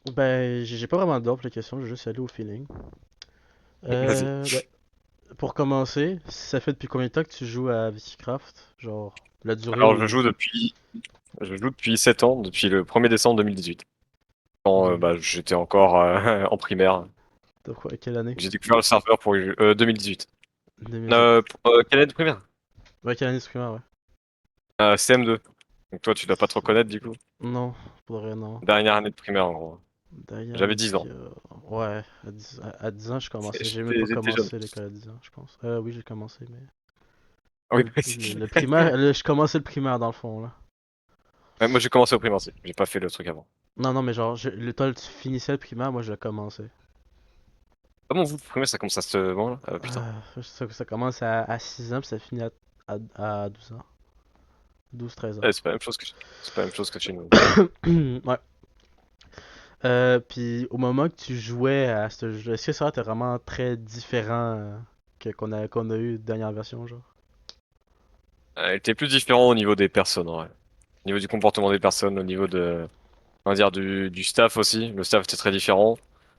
Ben, j'ai pas vraiment d'ordre pour les questions, je vais juste aller au feeling. Vas-y. Ben, pour commencer, ça fait depuis combien de temps que tu joues à Vichycraft? Genre, la durée Alors, ou... je joue depuis 7 ans, depuis le 1er décembre 2018. Quand Ok. bah, j'étais encore en primaire. T'as quoi, quelle année? J'ai découvert le serveur pour 2018. 2018. Quelle année de primaire? Ouais, quelle année de primaire, ouais. CM2. Donc toi, tu dois pas trop connaître du coup. Non, pour vrai, non. Dernière année de primaire en gros. D'ailleurs, J'avais 10 ans. ouais, à 10 ans, je commençais. J'ai même pas J'étais jeune. commencé l'école à 10 ans, je pense. Oui, j'ai commencé, mais... Ah oui, Le primaire, je commençais le primaire, dans le fond, là. ouais, moi j'ai commencé au primaire aussi. J'ai pas fait le truc avant. Non, non, mais genre, le temps que tu finissais le primaire, moi, je l'ai commencé. Comment vous, le primaire, ça commence à ce moment-là? Ah putain. Ça commence à 6 ans, puis ça finit à 12 ans. 12 13 ans. C'est pas la même chose que c'est pas la même chose que chez nous. Ouais. Puis au moment que tu jouais à ce jeu, est-ce que ça était vraiment très différent qu'on a eu dernière version, genre? Elle était plus différent au niveau des personnes, ouais. Au niveau du comportement des personnes, au niveau de, on va dire, du staff aussi. Le staff était très différent.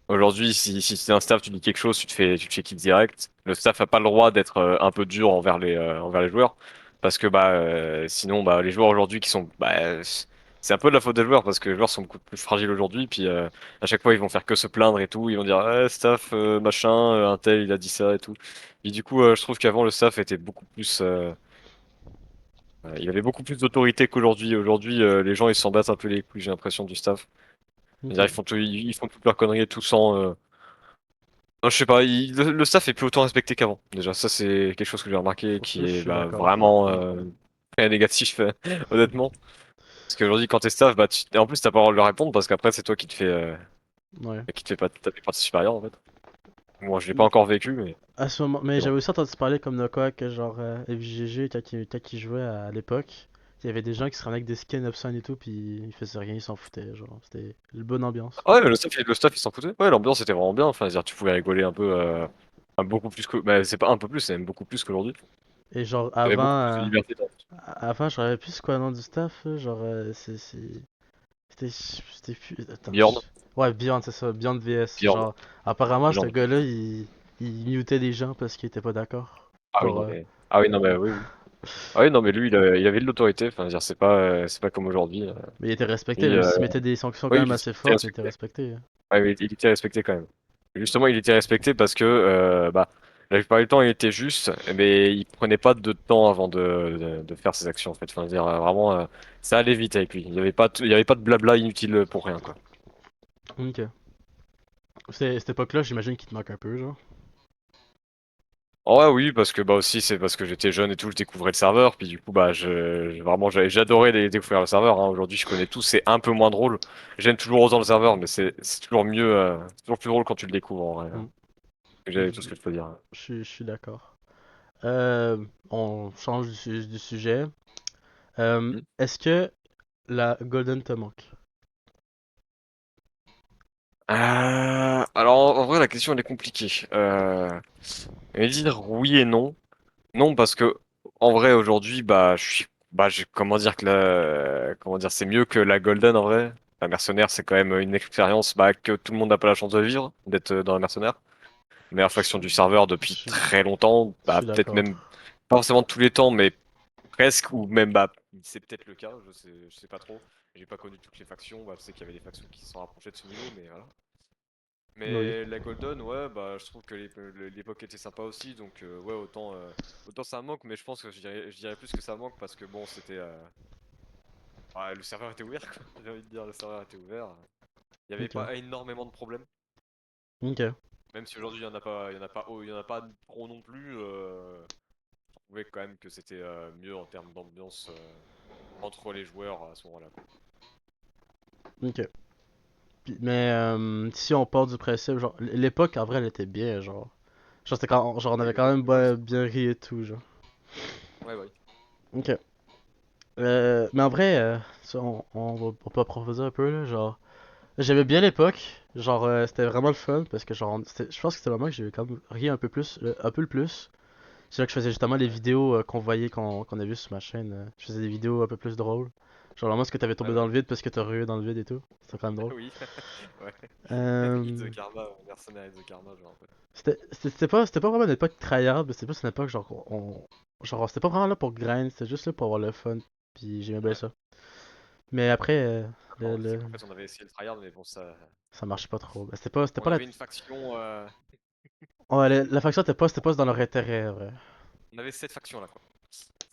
Aujourd'hui, si c'est un staff, tu dis quelque chose, tu te fais kick direct. Le staff a pas le droit d'être un peu dur envers les joueurs. Parce que sinon bah les joueurs aujourd'hui qui sont c'est un peu de la faute des joueurs parce que les joueurs sont beaucoup plus fragiles aujourd'hui puis à chaque fois ils vont faire que se plaindre et tout, ils vont dire staff machin un tel il a dit ça et tout. Et du coup je trouve qu'avant le staff était beaucoup plus il avait beaucoup plus d'autorité qu'aujourd'hui. Aujourd'hui les gens ils s'en battent un peu les couilles, j'ai l'impression du staff. C'est-à-dire, Ok. ils font toutes leurs conneries et tout sans. Non, je sais pas, le staff est plus autant respecté qu'avant. Déjà, ça c'est quelque chose que j'ai remarqué Ça, qui je est suis d'accord. vraiment très négatif, honnêtement. Parce qu'aujourd'hui, quand t'es staff, et en plus t'as pas le droit de leur répondre parce qu'après c'est toi Ouais. qui te fais pas taper par tes supérieurs en fait. Moi, je l'ai pas encore vécu, À ce moment, mais mais bon. j'avais aussi entendu parler comme de quoi que genre FGG quand il jouait à l'époque, il y avait des gens qui se ramenaient avec des skins obscènes et tout, puis ils faisaient rien, ils s'en foutaient, genre c'était une bonne ambiance. Ah ouais, mais le staff, il s'en foutait. Ouais, l'ambiance était vraiment bien. Enfin, c'est-à-dire, tu pouvais rigoler un peu, beaucoup plus que. Bah, c'est pas un peu plus, c'est même beaucoup plus qu'aujourd'hui. Et genre T'avais avant, beaucoup plus de liberté. avant je savais plus c'est quoi le nom du staff, là, genre attends, Bjorn, ouais, Beyond, c'est ça, Beyond VS. Bjorn, Genre, apparemment, ce Bjorn. gars-là, il mutait des gens parce qu'il était pas d'accord. Ah oui, Genre, non mais. Ah oui, non mais oui, oui. Ah oui, non, mais lui, il avait de l'autorité. Enfin, je veux dire, c'est pas comme aujourd'hui. mais il était respecté, Et, même s'il mettait des sanctions quand oui, même il assez était fortes, il était respecté. respecté, hein. Ouais, mais il était respecté quand même. Justement, il était respecté parce que, la plupart du temps, il était juste, mais il prenait pas de temps avant de faire ses actions, en fait. Enfin, je veux dire, vraiment, ça allait vite avec lui. Il y avait pas de blabla inutile pour rien, quoi. Ok. Cette époque-là, j'imagine qu'il te manque un peu, genre. Oh, ouais, oui, parce que, aussi, c'est parce que j'étais jeune et tout, je découvrais le serveur, puis du coup, vraiment, j'adorais découvrir le serveur, hein. Aujourd'hui, je connais tout, c'est un peu moins drôle. J'aime toujours autant le serveur, mais c'est toujours mieux, c'est toujours plus drôle quand tu le découvres, en vrai, Hmm. hein. J'ai tout ce Je, que je peux dire. je suis d'accord. On change du sujet. Est-ce que la Golden te manque? Alors, en vrai, la question, elle est compliquée. Je vais dire oui et non. Non, parce que, en vrai, aujourd'hui, comment dire comment dire, c'est mieux que la Golden, en vrai. La mercenaire, c'est quand même une expérience, que tout le monde n'a pas la chance de vivre, d'être dans la mercenaire. Meilleure Je, faction du serveur je depuis suis, très longtemps. je suis Peut-être d'accord. même, pas forcément tous les temps, mais presque, ou même, c'est peut-être le cas, je sais pas trop. J'ai pas connu toutes les factions, je sais qu'il y avait des factions qui se sont rapprochées de ce niveau, mais voilà. Oui. Mais la Golden, ouais, je trouve que l'époque était sympa aussi, donc ouais, autant ça manque, mais je pense que je dirais plus que ça manque parce que bon, le serveur était ouvert, quoi. J'ai envie de dire, le serveur était ouvert. Il n'y avait Ok. pas énormément de problèmes, Ok. même si aujourd'hui il y en a pas trop non plus. Je trouvais quand même que c'était mieux en termes d'ambiance entre les joueurs à ce moment-là, quoi. Ok. Mais si on part du principe, genre, l'époque en vrai elle était bien, genre. Genre on Oui, avait quand même l'époque c'était bien ri et tout, genre. ouais, ouais. Ok. Mais en vrai, ça, on peut approfondir un peu, là, genre. J'aimais bien l'époque, genre, c'était vraiment le fun, parce que, genre, je pense que c'était le moment que j'ai quand même ri un peu plus, un peu le plus. C'est là que je faisais justement les vidéos qu'on voyait, qu'on a vues sur ma chaîne. Je faisais des vidéos un peu plus drôles. Genre, vraiment, est-ce que t'avais Ouais, tombé bah dans le oui. vide parce que t'as rué dans le vide et tout? C'est quand même drôle. Oui, ouais. Hit the Euh, Karma, mercenaire Hit the Karma, je me rappelle. c'était pas vraiment une époque tryhard, mais c'était plus une époque genre, genre, c'était pas vraiment là pour grind, c'était juste là pour avoir le fun. Puis j'aimais bien Ouais. ça. Mais après, Bon, c'est qu'en fait, on avait essayé le tryhard, mais bon, ça. ça marchait pas trop. Ben, c'était On pas la. avait une faction. Ouais, la faction c'était pas dans leur intérêt, en vrai. On avait 7 factions là, quoi.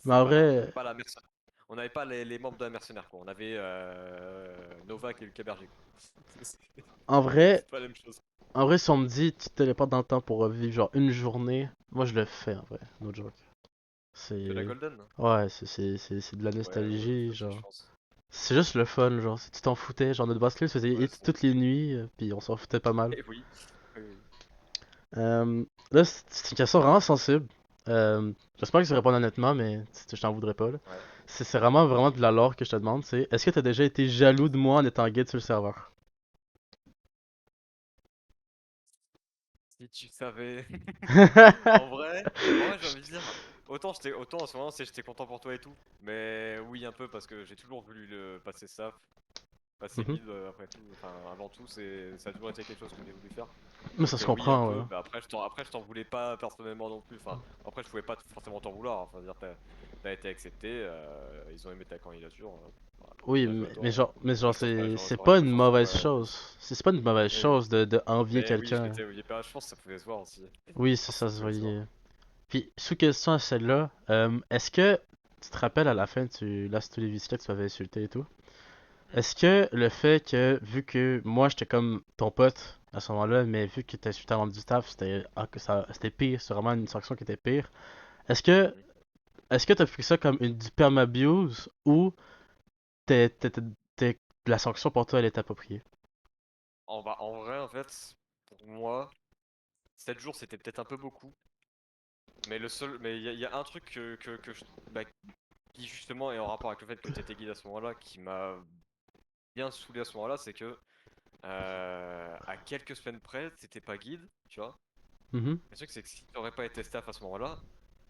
Mais C'est en pas là. On vrai, n'avait pas la mercenaire. On n'avait pas les membres de la mercenaire, quoi. On avait Novak et Lucas Berger, quoi. en vrai, C'est pas la même chose. en vrai, si on me dit tu te téléportes dans le temps pour vivre genre une journée, moi je le fais en vrai, no joke. De la C'est. Golden? Ouais, c'est de la Ouais, nostalgie, aussi, je genre. pense. C'est juste le fun, genre, si tu t'en foutais, genre notre basket se faisait Ouais, hit toutes les nuits, puis on s'en foutait pas mal. Eh oui. Oui, oui. Là, c'est une question vraiment sensible. J'espère que tu réponds honnêtement, mais je t'en voudrais pas, là. Ouais. C'est vraiment de la lore que je te demande, c'est est-ce que t'as déjà été jaloux de moi en étant guide sur le serveur? Si tu savais. En vrai, j'ai envie de dire. Autant en ce moment, j'étais content pour toi et tout. Mais oui, un peu, parce que j'ai toujours voulu le passer staff, passer Mhm. guide après tout. Enfin, avant tout, ça a toujours été quelque chose que j'ai voulu faire. Mais ça Donc se oui, un comprend, peu. ouais. Mais après, je t'en voulais pas personnellement non plus. Enfin, après, je pouvais pas forcément t'en vouloir. Enfin, dire, t'as été accepté. Ils ont aimé ta candidature. Voilà, Oui, bien joué à toi, mais hein. genre c'est J'aurais pas pas une forcément. mauvaise chose. C'est pas une mauvaise Mais oui. chose de envier Mais oui, je quelqu'un. m'étais oublié pas. Je pense que ça pouvait se voir aussi. Je Oui, pense que ça ça se pouvait se voir. voyait. Puis, sous question à celle-là, est-ce que tu te rappelles à la fin, là, c'est tous les que tu m'avais insulté et tout. Hmm. Est-ce que le fait que, vu que moi j'étais comme ton pote à ce moment-là, mais vu que t'as insulté un membre du staff, c'était pire, c'est vraiment une sanction qui était pire. Est-ce que, Mhm. est-ce que t'as pris ça comme du permabuse ou t'es, t'es- t'es- la sanction pour toi elle est appropriée? En vrai, en fait, pour moi, 7 jours c'était peut-être un peu beaucoup. Mais il y a un truc bah, qui justement est en rapport avec le fait que t'étais guide à ce moment-là, qui m'a bien saoulé à ce moment-là, c'est que à quelques semaines près, t'étais pas guide, tu vois. Mhm. Le truc c'est que si t'aurais pas été staff à ce moment-là,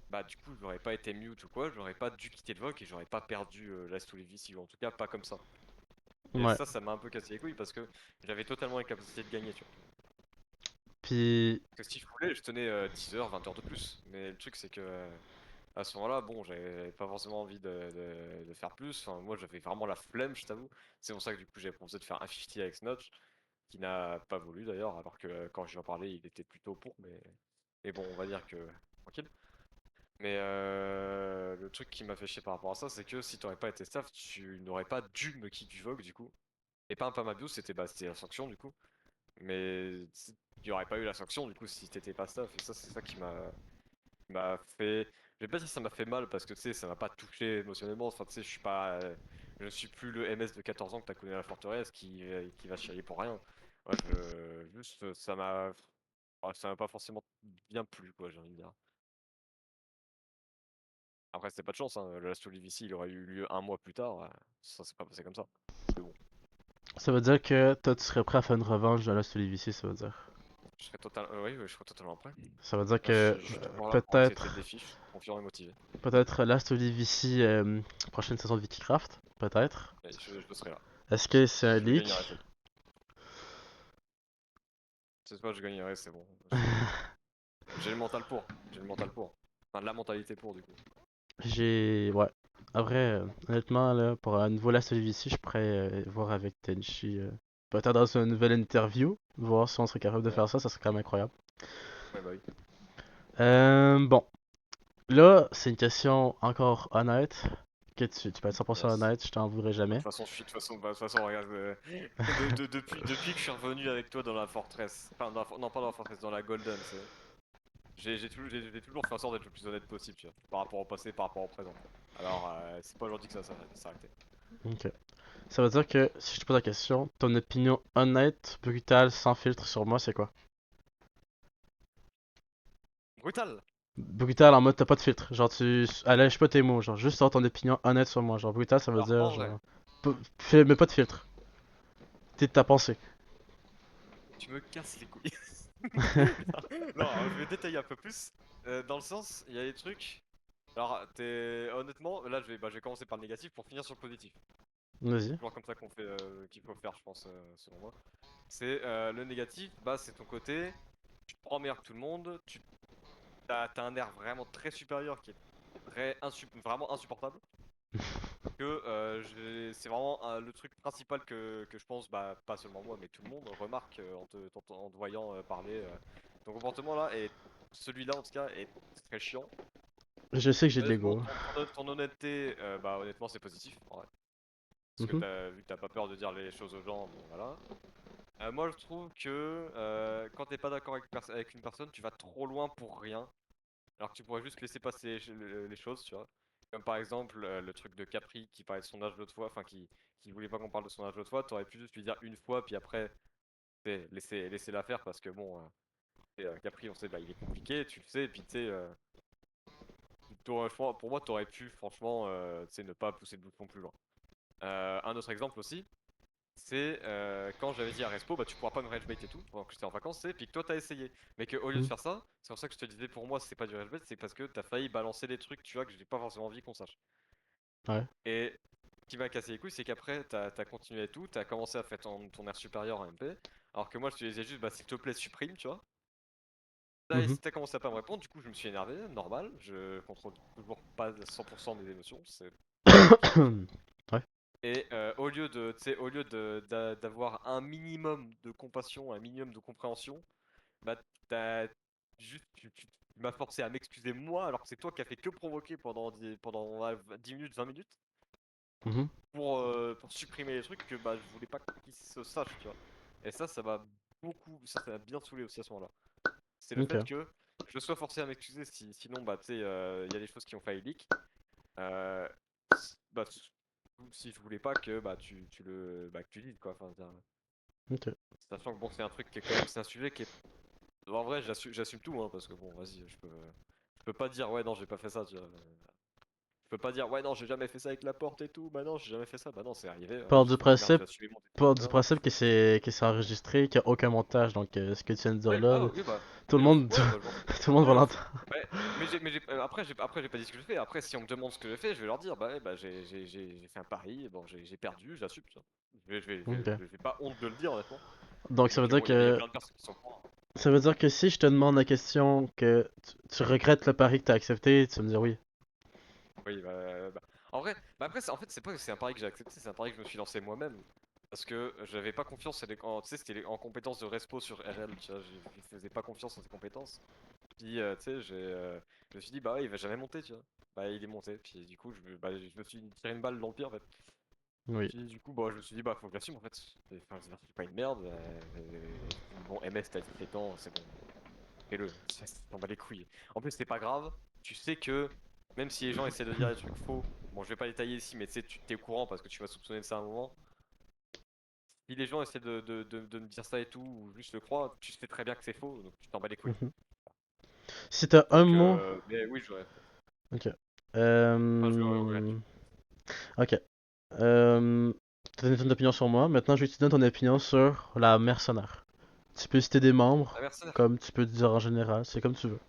bah du coup j'aurais pas été mute ou quoi, j'aurais pas dû quitter le VOC et j'aurais pas perdu Last to Live ici, ou en tout cas pas comme ça. Et Ouais. ça m'a un peu cassé les couilles parce que j'avais totalement la capacité de gagner, tu vois. Puis, Parce que si je voulais, je tenais 10 heures, 20 heures de plus. Mais le truc c'est que à ce moment-là, bon, j'avais pas forcément envie de faire plus. Enfin, moi j'avais vraiment la flemme, je t'avoue. C'est pour ça que du coup j'avais proposé de faire un 50 avec Snotch, qui n'a pas voulu d'ailleurs, alors que quand je lui en parlais, il était plutôt pour, mais bon, on va dire que tranquille. Mais le truc qui m'a fait chier par rapport à ça, c'est que si t'aurais pas été staff, tu n'aurais pas dû me kick du Vogue du coup. Et pas un Pamabio, c'était la sanction du coup. Mais il n'y aurait pas eu la sanction du coup si t'étais pas staff. Et ça, c'est ça qui m'a fait. Je vais pas dire que ça m'a fait mal parce que tu sais, ça m'a pas touché émotionnellement. Enfin, tu sais, je ne suis plus le MS de 14 ans que t'as connu à la forteresse qui va chialer pour rien. Ouais, juste, ça m'a pas forcément bien plu, quoi, j'ai envie de dire. Après, c'était pas de chance, hein. Le Last Olive ici, il aurait eu lieu un mois plus tard. Ça s'est pas passé comme ça. Mais bon, ça veut dire que toi tu serais prêt à faire une revanche de la Solivici, ça veut dire. oui, oui, je serais totalement prêt. Ça veut dire Là, que je suis toujours là pour accepter le peut-être défi. Je suis confiant et motivé. peut-être Last Olivici prochaine saison de Vikicraft, peut-être. Et je serai là. Est-ce que c'est un Je gagnerai leak? cette. C'est pas, je gagnerai, c'est bon. J'ai le mental pour. J'ai le mental pour. Enfin, la mentalité pour, du coup. Ouais. Après, honnêtement, là, pour un nouveau Last Olivici, je pourrais voir avec Tenchi. Peut-être dans une nouvelle interview, voir si on serait capable de Ouais, faire ça, ça serait quand même incroyable. ouais, bah oui. Bon, là, c'est une question encore honnête. Que tu peux être 100% Yes. honnête, je t'en voudrais Bah, de jamais. toute façon, de toute façon, regarde, depuis que je suis revenu avec toi dans la forteresse, enfin, non, pas dans la forteresse, dans la Golden, j'ai toujours fait en sorte d'être le plus honnête possible, tu vois, par rapport au passé, par rapport au présent. Alors, c'est pas aujourd'hui que ça s'est arrêté. Ok. Ça veut dire que, si je te pose la question, ton opinion honnête, brutale, sans filtre sur moi, c'est quoi? Brutal! Brutal en mode t'as pas de filtre. Genre tu allèges pas tes mots. Genre juste avoir ton opinion honnête sur moi. Genre brutal ça veut Alors, dire en vrai, genre. Mais pas de filtre. T'es de ta pensée. tu me casses les couilles. Non, je vais détailler un peu plus. Dans le sens, il y a des trucs. Alors, honnêtement, là, je vais commencer par le négatif pour finir sur le positif. Vas-y. Toujours comme ça qu'on fait, qu'il faut faire, je pense, selon moi. C'est le négatif, bah c'est ton côté, tu te prends meilleur que tout le monde, t'as un air vraiment très supérieur qui est vraiment insupportable. Que c'est vraiment le truc principal que je pense, bah pas seulement moi, mais tout le monde remarque en te voyant parler. Ton comportement là, et celui-là en tout cas, est très chiant. Je sais que j'ai de Honnêtement, l'ego. ton honnêteté, bah honnêtement c'est positif, en vrai. Parce que Mhm. vu que t'as pas peur de dire les choses aux gens, bon voilà. Moi je trouve que quand t'es pas d'accord avec une personne, tu vas trop loin pour rien. Alors que tu pourrais juste laisser passer les choses, tu vois. Comme par exemple le truc de Capri qui parlait de son âge l'autre fois, enfin qui voulait pas qu'on parle de son âge l'autre fois, t'aurais pu juste lui dire une fois, puis après, laisser la faire parce que bon, Capri, on sait, bah il est compliqué, tu le sais, et puis tu sais, pour moi, t'aurais pu franchement, tu sais, ne pas pousser le bouchon plus loin. Un autre exemple aussi, c'est quand j'avais dit à Respo, bah tu pourras pas me ragebait et tout, pendant que j'étais en vacances, et puis que toi t'as essayé. Mais qu'au lieu de Mhm. faire ça, c'est pour ça que je te disais pour moi c'est pas du ragebait, c'est parce que t'as failli balancer des trucs, tu vois, que j'ai pas forcément envie qu'on sache. Ouais. Et ce qui m'a cassé les couilles, c'est qu'après t'as continué et tout, t'as commencé à faire ton air supérieur en MP, alors que moi je te disais juste, bah s'il te plaît, supprime, tu vois. Mhm. T'as commencé à pas me répondre, du coup je me suis énervé, normal, je contrôle toujours pas à 100% mes émotions, c'est logique. Ouais. Et au lieu de, tu sais, au lieu d'avoir un minimum de compassion, un minimum de compréhension, bah t'as tu m'as forcé à m'excuser moi, alors que c'est toi qui as fait que provoquer pendant 10 minutes, 20 minutes, Mhm. pour supprimer les trucs que bah je voulais pas qu'ils se sachent, tu vois. Et ça m'a ça m'a bien saoulé aussi à ce moment-là. C'est le fait Ok. que je sois forcé à m'excuser, sinon bah tu sais, il y a des choses qui ont failli leak. Euh, bah, si je voulais pas que bah que tu dises quoi, enfin, Ok. sachant que bon c'est un truc qui est quand même, c'est un sujet qui est, en vrai j'assume tout hein, parce que bon vas-y je peux pas dire ouais non j'ai pas fait ça, tu vois. Je peux pas dire ouais non j'ai jamais fait ça avec la porte et tout, bah non j'ai jamais fait ça, bah non c'est arrivé, Part j'ai du fait de la merde, principe, j'ai assumé mon part du décision. principe que c'est enregistré, qu'il n'y a aucun montage, donc ce que tu viens de dire Ouais, là, ah là, oui bah tout le monde, ouais bah je m'en fous. tout le monde va Ouais, l'entendre. ouais, après j'ai pas dit ce que j'ai fait. Après si on me demande ce que j'ai fait, je vais leur dire bah ouais bah j'ai fait un pari, bon j'ai perdu, j'assume ça. Ok. Je vais pas honte de le dire honnêtement. Donc ça veut Donc dire bon il y a que plein de personnes qui sont pour. ça veut dire que si je te demande la question que tu regrettes le pari que t'as accepté, tu vas me dire oui. Oui en vrai, bah après en fait c'est pas que c'est un pari que j'ai accepté, c'est un pari que je me suis lancé moi-même. Parce que j'avais pas confiance tu sais c'était en compétences de respo sur RL, tu vois, je faisais pas confiance en ses compétences. Puis tu sais je me suis dit bah ouais il va jamais monter, tu vois. Bah il est monté, puis du coup je me suis tiré une balle dans le pied en fait. Oui. Puis du coup, bah, je me suis dit, bah, faut que j'assume en fait. Enfin, c'est pas une merde. Bon, MS, t'as 17 ans, c'est bon. Fais-le. T'en bats les couilles. En plus, c'est pas grave. Tu sais que, même si les gens essaient de dire des trucs faux, bon, je vais pas détailler ici, mais tu sais, tu t'es au courant parce que tu vas soupçonner de ça à un moment. Si les gens essaient de me dire ça et tout, ou juste le croient, tu sais très bien que c'est faux, donc tu t'en bats les couilles. Mhm. Si t'as un Donc, mot. mais oui, j'aurais. Ok. Enfin, ouais. Ok. T'as donné ton opinion sur moi, maintenant je vais te donner ton opinion sur la mercenaire. Tu peux citer des membres, Un mercenaire. comme tu peux dire en général, c'est comme tu veux.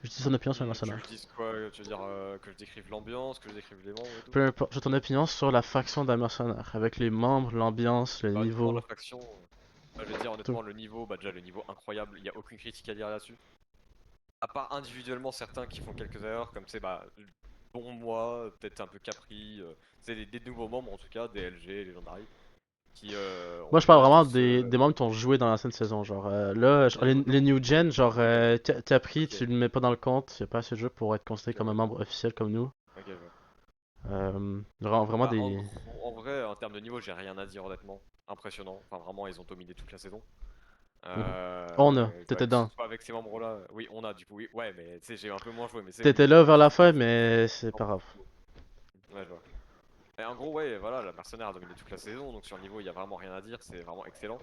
Je dis ton opinion sur la Tu veux que je mercenaire. dise quoi? Tu veux dire que je décrive l'ambiance, que je décrive les membres et tout? Peu importe, j'ai ton opinion sur la faction de la mercenaire, avec les membres, l'ambiance, le Bah, honnêtement, niveau, la faction, bah, je vais dire tout. honnêtement, le niveau, bah déjà le niveau incroyable, il n'y a aucune critique à dire là-dessus. À part individuellement certains qui font quelques erreurs, comme tu sais, bah, dont moi, peut-être un peu Capri, c'est des nouveaux membres en tout cas, des LG, Legendary, qui Moi je on parle a vraiment tous. des membres qui ont joué dans l'ancienne saison, genre là, Ok, les new gen, genre ok, t'as pris, ok, tu le mets pas dans le compte, y a pas assez de jeu pour être considéré ok, comme un ouais, membre officiel comme nous. ok, je vois. Vraiment Bah, des... en vrai, en termes de niveau, j'ai rien à dire honnêtement. Impressionnant, enfin vraiment, ils ont dominé toute la saison. Mhm. On a, Ouais, t'étais que ce dedans. soit avec ces membres-là, oui, on a du coup, oui, ouais, mais tu sais, j'ai un peu moins joué, mais c'est oui, T'étais là vers la juste fin, c'est mais c'est non, pas grave. ouais, je vois. Et en gros, ouais, voilà, la mercenaire a dominé toute la saison, donc sur le niveau, il y a vraiment rien à dire, c'est vraiment excellent.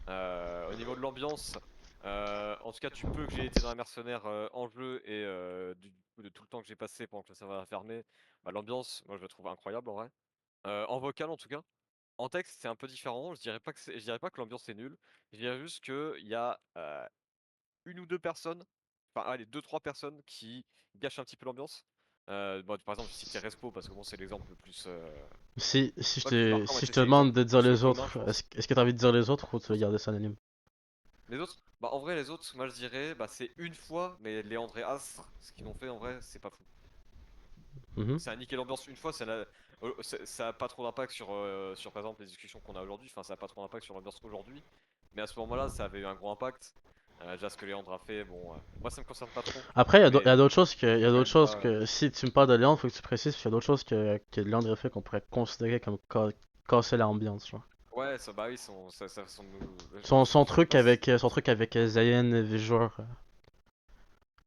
Au niveau de l'ambiance, en tout cas, tu peux que j'ai été dans la mercenaire en jeu et du coup, de tout le temps que j'ai passé pendant que le serveur a fermé, bah, l'ambiance, moi, je la trouve incroyable en vrai. En vocal, en tout cas. En texte, c'est un peu différent. Je dirais pas que l'ambiance est nulle. Je dirais juste que il y a une ou deux personnes, enfin allez, deux trois personnes qui gâchent un petit peu l'ambiance. Bon, par exemple, je citais Respo parce que bon, c'est l'exemple le plus, pas le plus marquant, mais Si je c'est te c'est demande l'exemple de le dire plus les commun, autres, je pense. est-ce que t'as envie de dire les autres ou tu veux garder ça anonyme? Les autres, bah en vrai, les autres, moi je dirais, bah c'est une fois, mais Léandre et Astre, ce qu'ils ont fait en vrai, c'est pas fou. Mhm. Ça a niqué l'ambiance une fois, ça a pas trop d'impact sur par exemple les discussions qu'on a aujourd'hui, enfin ça a pas trop d'impact sur l'ambiance aujourd'hui, mais à ce moment-là ça avait eu un gros impact. Déjà ce que Léandre a fait, bon, moi ça me concerne pas trop, Après, il y mais a d'autres choses je il y peux a quand d'autres même choses pas. que, si tu me parles de Léandre, faut que tu précises, qu'il y a d'autres choses que Léandre a fait qu'on pourrait considérer comme casser l'ambiance, genre. Ouais, ça, bah oui, sa façon de nous. Je sais pas si c'était. Son truc avec Zayn et Vijor,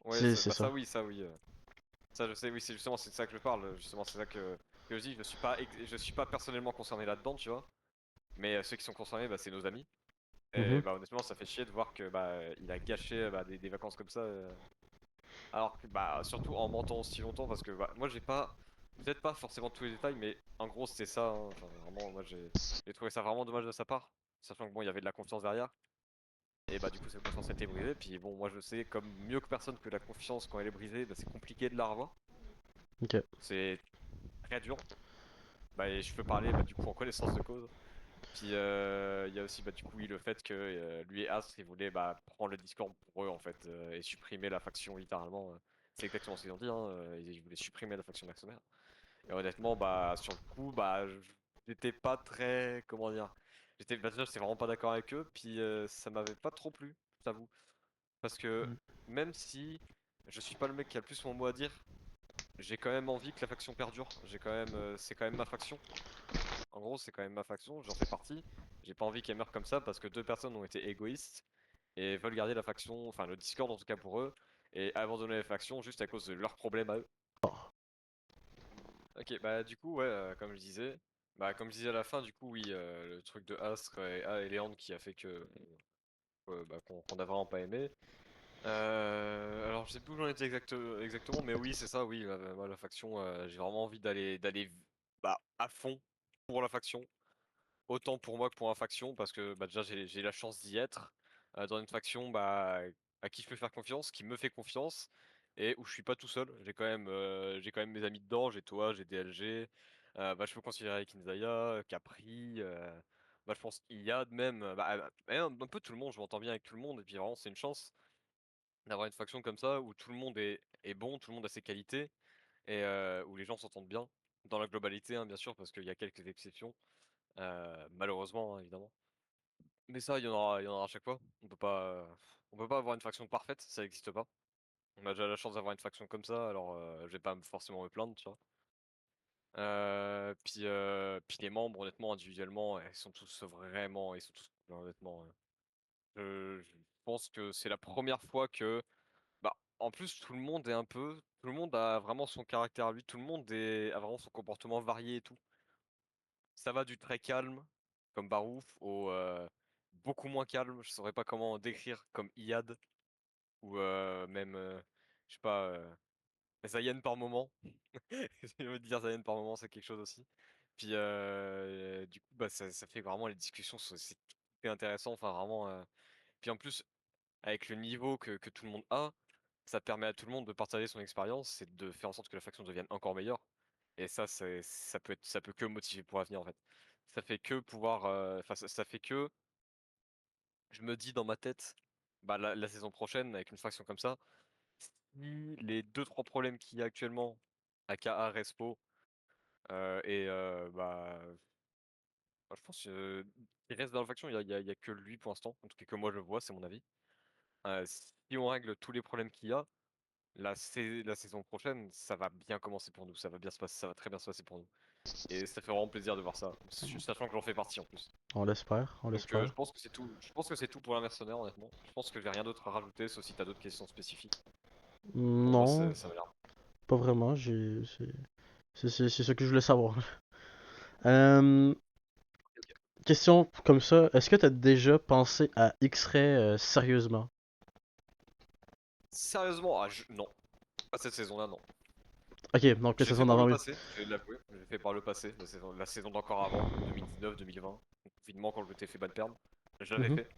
Ouais, c'est bah ça. ça oui. Ça je sais, oui, c'est justement c'est de ça que je parle, justement c'est ça que je dis, je suis pas personnellement concerné là-dedans, tu vois, mais ceux qui sont concernés, bah c'est nos amis. Et Mhm. bah honnêtement ça fait chier de voir que bah il a gâché bah, des vacances comme ça alors que bah surtout en mentant aussi longtemps parce que bah moi j'ai pas peut-être pas forcément tous les détails mais en gros c'était ça hein. Enfin vraiment moi j'ai trouvé ça vraiment dommage de sa part sachant que bon il y avait de la confiance derrière et bah du coup cette confiance a été brisée puis bon moi je sais comme mieux que personne que la confiance quand elle est brisée bah, c'est compliqué de la revoir Ok. c'est très dur bah et je peux parler bah du coup en connaissance de cause. Puis il y a aussi bah, du coup oui, le fait que lui et Astre ils voulaient bah, prendre le Discord pour eux en fait et supprimer la faction littéralement. C'est exactement ce qu'ils ont dit, hein, ils voulaient supprimer la faction mercenaire. Et honnêtement bah sur le coup bah j'étais pas très comment dire. Bah, déjà j'étais vraiment pas d'accord avec eux, puis ça m'avait pas trop plu, je t'avoue. Parce que même si je suis pas le mec qui a le plus mon mot à dire, j'ai quand même envie que la faction perdure. J'ai quand même c'est quand même ma faction. En gros, c'est quand même ma faction, j'en fais partie. J'ai pas envie qu'elle meure comme ça parce que deux personnes ont été égoïstes et veulent garder la faction, enfin le Discord en tout cas pour eux, et abandonner la faction juste à cause de leurs problèmes à eux. Ok, bah du coup, ouais, comme je disais, bah comme je disais à la fin, du coup, oui, le truc de Astre et Léandre qui a fait que bah, qu'on a vraiment pas aimé. Alors je sais plus où j'en étais exactement, mais oui, c'est ça, oui, moi, la faction, j'ai vraiment envie d'aller bah, à fond pour la faction. Autant pour moi que pour ma faction, parce que bah, déjà j'ai la chance d'y être dans une faction bah, à qui je peux faire confiance, qui me fait confiance, et où je suis pas tout seul. J'ai quand même mes amis dedans, j'ai toi, j'ai DLG, bah, je peux considérer Kinzaya, Capri, bah, je pense Iliad même, un peu tout le monde, je m'entends bien avec tout le monde, et puis vraiment c'est une chance d'avoir une faction comme ça où tout le monde est bon, tout le monde a ses qualités, et où les gens s'entendent bien, dans la globalité hein, bien sûr, parce qu'il y a quelques exceptions, malheureusement hein, évidemment. Mais ça, il y en aura à chaque fois. On peut pas avoir une faction parfaite, ça n'existe pas. On a déjà la chance d'avoir une faction comme ça, alors je vais pas forcément me plaindre, tu vois. Puis les membres, honnêtement, individuellement, ils sont tous cool, hein, honnêtement. Je pense que c'est la première fois que, bah, en plus, tout le monde a vraiment son caractère à lui, a vraiment son comportement varié et tout. Ça va du très calme, comme Barouf, au beaucoup moins calme, je saurais pas comment décrire, comme Iyad, ou même, je sais pas, Zayen par moment. Je veux dire Zayen par moment, c'est quelque chose aussi. Puis du coup, bah, ça fait vraiment les discussions, c'est très intéressant, enfin vraiment. Puis en plus, avec le niveau que tout le monde a, ça permet à tout le monde de partager son expérience et de faire en sorte que la faction devienne encore meilleure. Et ça, ça peut que motiver pour l'avenir en fait. Ça fait que pouvoir, enfin, ça fait que je me dis dans ma tête, bah la saison prochaine avec une faction comme ça, si les deux trois problèmes qu'il y a actuellement, aka Respo bah, je pense qu'il reste dans la faction, il y a que lui pour l'instant, en tout cas que moi je vois, c'est mon avis. Si on règle tous les problèmes qu'il y a, la saison prochaine, ça va bien commencer pour nous, ça va bien se passer, ça va très bien se passer pour nous. Et ça fait vraiment plaisir de voir ça, sachant que j'en fais partie en plus. On l'espère, on Donc l'espère. je pense que c'est tout. Je pense que c'est tout pour la mercenaire honnêtement. Je pense que j'ai rien d'autre à rajouter, sauf si t'as d'autres questions spécifiques. Pour moi, Non, ça m'a l'air. pas vraiment, c'est ce que je voulais savoir. Euh, Ok. question comme ça, est-ce que t'as déjà pensé à X-Ray sérieusement? Sérieusement, non. Pas cette saison-là, non. Ok, donc la J'ai saison fait par le d'avant, oui. passé, je vais l'avouer. J'ai fait par le passé, la saison d'encore avant, 2019, 2020. Confinement quand je m'étais fait ban perm. Je l'avais Mhm. fait.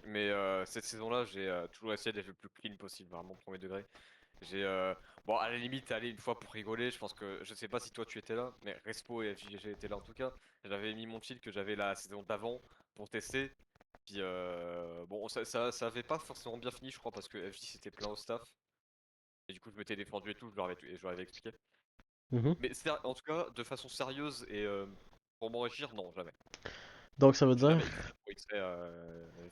Mais cette saison-là, j'ai toujours essayé d'être le plus clean possible, vraiment premier degré. J'ai bon à la limite allé une fois pour rigoler, je pense que je sais pas si toi tu étais là, mais Respo et FJG étaient là en tout cas. J'avais mis mon shield que j'avais la saison d'avant pour tester. Puis bon ça avait pas forcément bien fini je crois parce que FJ s'était plein au staff. Et du coup je m'étais défendu et tout, je leur avais expliqué. Mhm. Mais en tout cas de façon sérieuse et pour m'enrichir, non jamais. Donc ça veut dire, Jamais XP pour XP,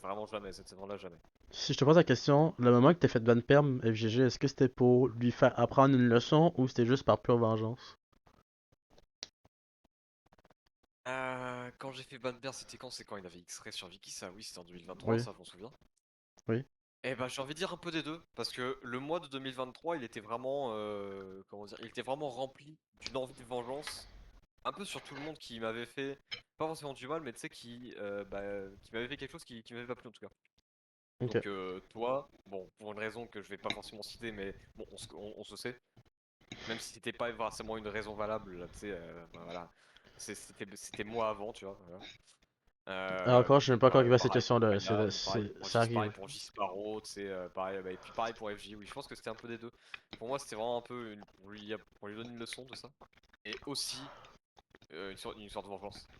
vraiment jamais, cette saison-là jamais. si je te pose la question, le moment que t'as fait ban perm FGG, est-ce que c'était pour lui faire apprendre une leçon ou c'était juste par pure vengeance? Quand j'ai fait Banner, c'était quand? C'est quand il avait X-Ray sur Viki, ça? Oui, c'était en 2023, Oui, ça, je m'en souviens. oui. Eh bah, j'ai envie de dire un peu des deux, parce que le mois de 2023, il était vraiment, comment dire, il était vraiment rempli d'une envie de vengeance, un peu sur tout le monde qui m'avait fait, pas forcément du mal, mais tu sais, qui m'avait fait quelque chose qui m'avait pas plu en tout cas. Ok. Donc, toi, bon, pour une raison que je vais pas forcément citer, mais bon, on se sait, même si c'était pas forcément une raison valable, là, tu sais, bah, voilà, c'était moi avant, tu vois, voilà. Encore, je suis même pas encore arrivé à cette Pareil pour question-là. Kai'Nan, pareil pour Ça Pareil arrive. pour Sparrow, tu sais, pareil, bah, et puis pareil pour FJ, oui, je pense que c'était un peu des deux. Pour moi, c'était vraiment un peu pour lui donner une leçon de ça. Et aussi une sorte de vengeance.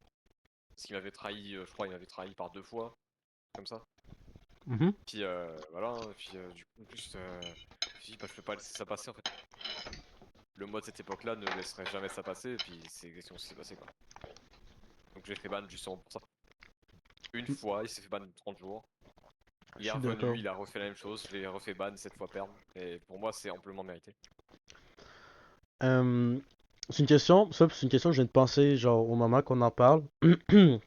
Parce qu'il m'avait trahi, je crois, il m'avait trahi par 2 fois, comme ça. Mhm. Puis voilà, hein, et puis du coup, en plus, je me suis dit, bah, je peux pas laisser ça passer en fait. Le moi de cette époque-là ne laisserait jamais ça passer, et puis c'est exactement ce qui s'est passé quoi. Donc j'ai fait ban justement pour ça. Une fois, il s'est fait ban 30 jours. Je Il est suis revenu, d'accord. il a refait la même chose, je l'ai refait ban cette fois perm. Et pour moi, c'est amplement mérité. Euh, c'est une question, ça c'est une question que je viens de penser, genre au moment qu'on en parle.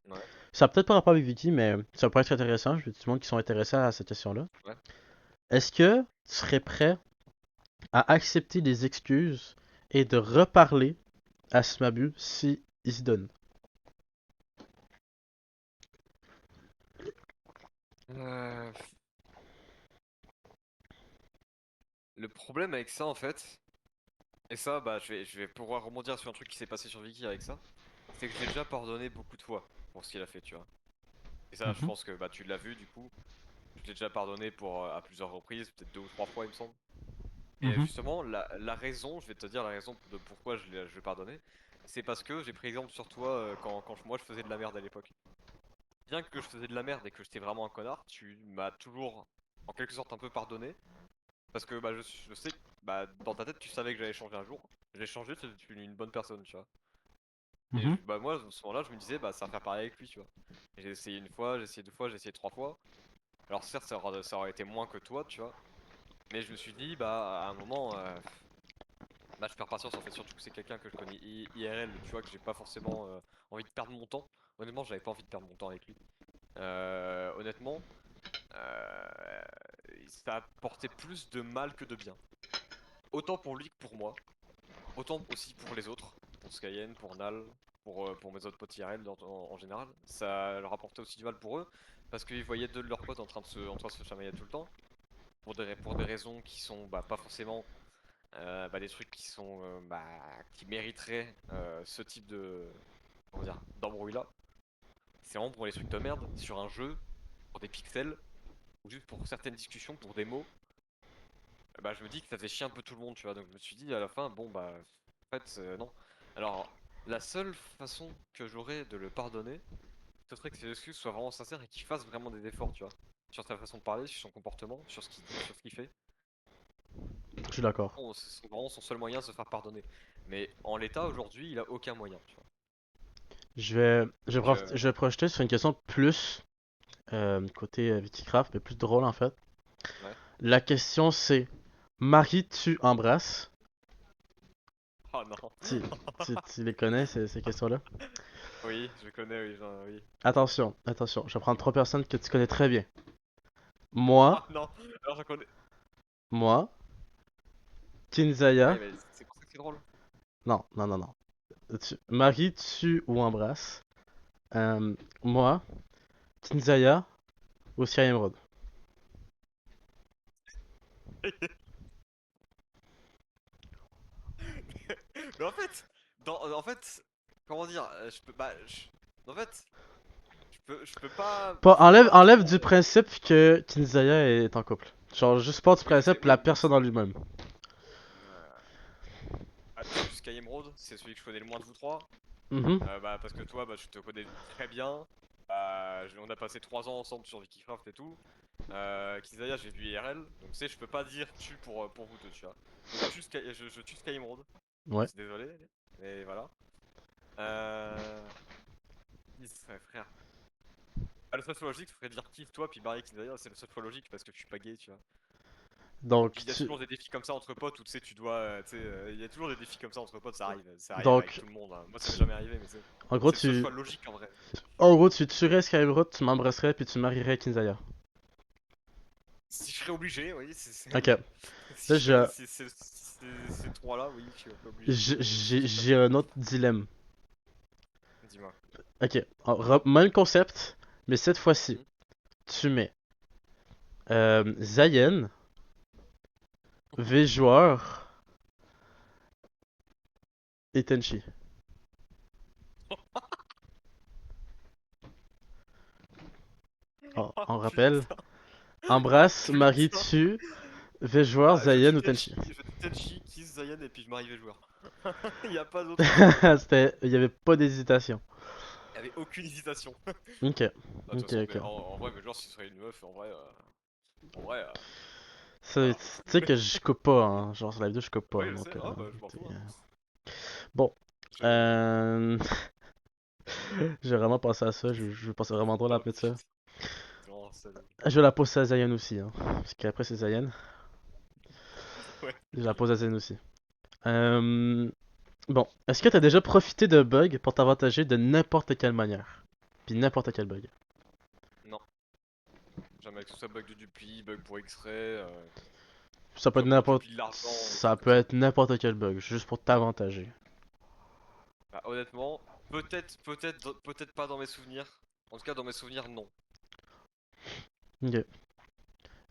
Ouais, Ça a peut-être pas rapport avec Vicky, mais ça pourrait être intéressant. Je veux du monde qui sont intéressés à cette question-là. ouais. Est-ce que tu serais prêt à accepter des excuses et de reparler à Smabu si il se donne? Euh, Le problème avec ça, en fait, et ça, bah, je vais pouvoir rebondir sur un truc qui s'est passé sur Vicky avec ça, c'est que je l'ai déjà pardonné beaucoup de fois pour ce qu'il a fait, tu vois. Et ça, je Mhm, pense que bah, tu l'as vu, du coup. Je l'ai déjà pardonné pour, à plusieurs reprises, peut-être 2 ou 3 fois, il me semble. Et mhm, justement, la raison, je vais te dire la raison de pourquoi je l'ai pardonné, c'est parce que j'ai pris exemple sur toi quand moi je faisais de la merde à l'époque. Bien que je faisais de la merde et que j'étais vraiment un connard, tu m'as toujours, en quelque sorte, un peu pardonné. Parce que bah, je sais que bah, dans ta tête, tu savais que j'allais changer un jour. J'ai changé, tu es une bonne personne, tu vois. Et mhm. bah, moi, à ce moment-là, je me disais, bah, ça va faire pareil avec lui, tu vois. Et j'ai essayé une fois, j'ai essayé 2 fois, j'ai essayé 3 fois. Alors, certes, ça aurait été moins que toi, tu vois. Mais je me suis dit, bah, à un moment, bah, je perds patience en fait, surtout que c'est quelqu'un que je connais IRL, tu vois, que j'ai pas forcément envie de perdre mon temps. Honnêtement, j'avais pas envie de perdre mon temps avec lui. Honnêtement. Euh, Ça a porté plus de mal que de bien. Autant pour lui que pour moi. Autant aussi pour les autres. Pour Skyen, pour Nal, pour mes autres potes IRL en général. Ça leur apportait aussi du mal pour eux. Parce qu'ils voyaient deux de leurs potes en train de se chamailler tout le temps. Pour des raisons qui sont bah, pas forcément bah, des trucs qui sont bah, qui mériteraient ce type de comment dire d'embrouille là. C'est vraiment pour les trucs de merde sur un jeu, pour des pixels, ou juste pour certaines discussions, pour des mots. Bah, je me dis que ça faisait chier un peu tout le monde, tu vois. Donc je me suis dit à la fin, bon bah, en fait, non. Alors, la seule façon que j'aurais de le pardonner, ce serait que ses excuses soient vraiment sincères et qu'il fasse vraiment des efforts, tu vois. Sur sa façon de parler, sur son comportement, sur ce qu'il dit, sur ce qu'il fait. Je suis d'accord. Bon, c'est vraiment son seul moyen de se faire pardonner. Mais en l'état, aujourd'hui, il a aucun moyen, tu vois. Donc, Je vais projeter sur une question plus côté Viticraft, mais plus drôle en fait. ouais. La question c'est Marie, tu embrasses? Oh non. Tu, tu les connais ces questions-là? Oui, je connais, oui, oui. Attention, attention, je vais prendre trois personnes que tu connais très bien. Moi, Ah non, alors je connais. moi, Kinzaya. Oui, mais c'est pour ça que c'est drôle. Non, non, non, non. Marie, tu ou embrasse. Moi, Kinzaya ou Sky Emerald. Mais en fait, en fait, comment dire, en fait, je peux pas Enlève du trop. principe que Kinzaya est en couple. Genre, juste pas du Oui, je sais, principe la oui, personne en lui-même. Ah, du coup, Sky Emerald, c'est celui que je connais le moins de vous trois. Mhm. Bah, parce que toi, bah, je te connais très bien. On a passé 3 ans ensemble sur Wikicraft et tout. Kizaya, j'ai vu IRL. Donc, tu sais, je peux pas dire tu pour vous deux, tu vois. Donc, je tue Sky Emerald. Ouais. C'est désolé, mais voilà. Euh... Frère. Ah, le seul choix logique, ce serait de dire kiff toi, puis Barry Kizaya, c'est le seul choix logique parce que je suis pas gay, tu vois. Donc, Puis il y a toujours des défis comme ça entre potes où tu sais, tu dois. Tu sais, il y a toujours des défis comme ça entre potes, ça arrive avec donc, tout le monde, hein. Moi, ça m'est jamais arrivé, mais en gros, c'est le seul choix logique en vrai. tu tuerais Skybrot, tu m'embrasserais, puis tu marierais Kinzaya. Si je serais obligé, oui, Ok. oui. Si Là, je serais. Si c'est ces trois-là, oui, je suis un peu obligé de tuer comme j'ai ça. un autre dilemme. Dis-moi. Ok. Même concept, mais cette fois-ci, Hmm. tu mets Zayen, V-joueur et Tenchi. Oh, Oh on rappelle, putain! Oh embrasse, marie, putain! tue, V-joueur, Bah, Zayen ou Tenchi. Je tue Tenchi, Kiss, Zayan et puis je m'arrive joueur. Il y a pas d'autre choix. Il y avait pas d'hésitation. Il y avait aucune hésitation. Ok, Ah, de toute ok, façon, mais ok. en vrai, mais genre, si ce serait une meuf, en vrai, Tu voilà. sais que je coupe pas, hein. Genre sur la vidéo, je coupe pas. Oui, je sais. Donc, Ah, bah, je m'en fous, hein. bon. Je... Euh... J'ai vraiment pensé à ça. Je pensais vraiment drôle Oh après de ça. putain. Non, salut. Je vais la poser à Zayan aussi, hein. Parce qu'après c'est Zayan. Ouais. Je la pose à Zayn aussi. Euh... Bon. Est-ce que t'as déjà profité de bugs pour t'avantager de n'importe quelle manière? Puis n'importe quel bug. Non. Jamais que ce soit bug de Dupi, bug pour X-Ray, Ça peut être soit pour n'importe. Dupi de l'argent, des Ça trucs comme peut ça. être n'importe quel bug, juste pour t'avantager. Bah, honnêtement, peut-être pas dans mes souvenirs. En tout cas, dans mes souvenirs, non. Ok.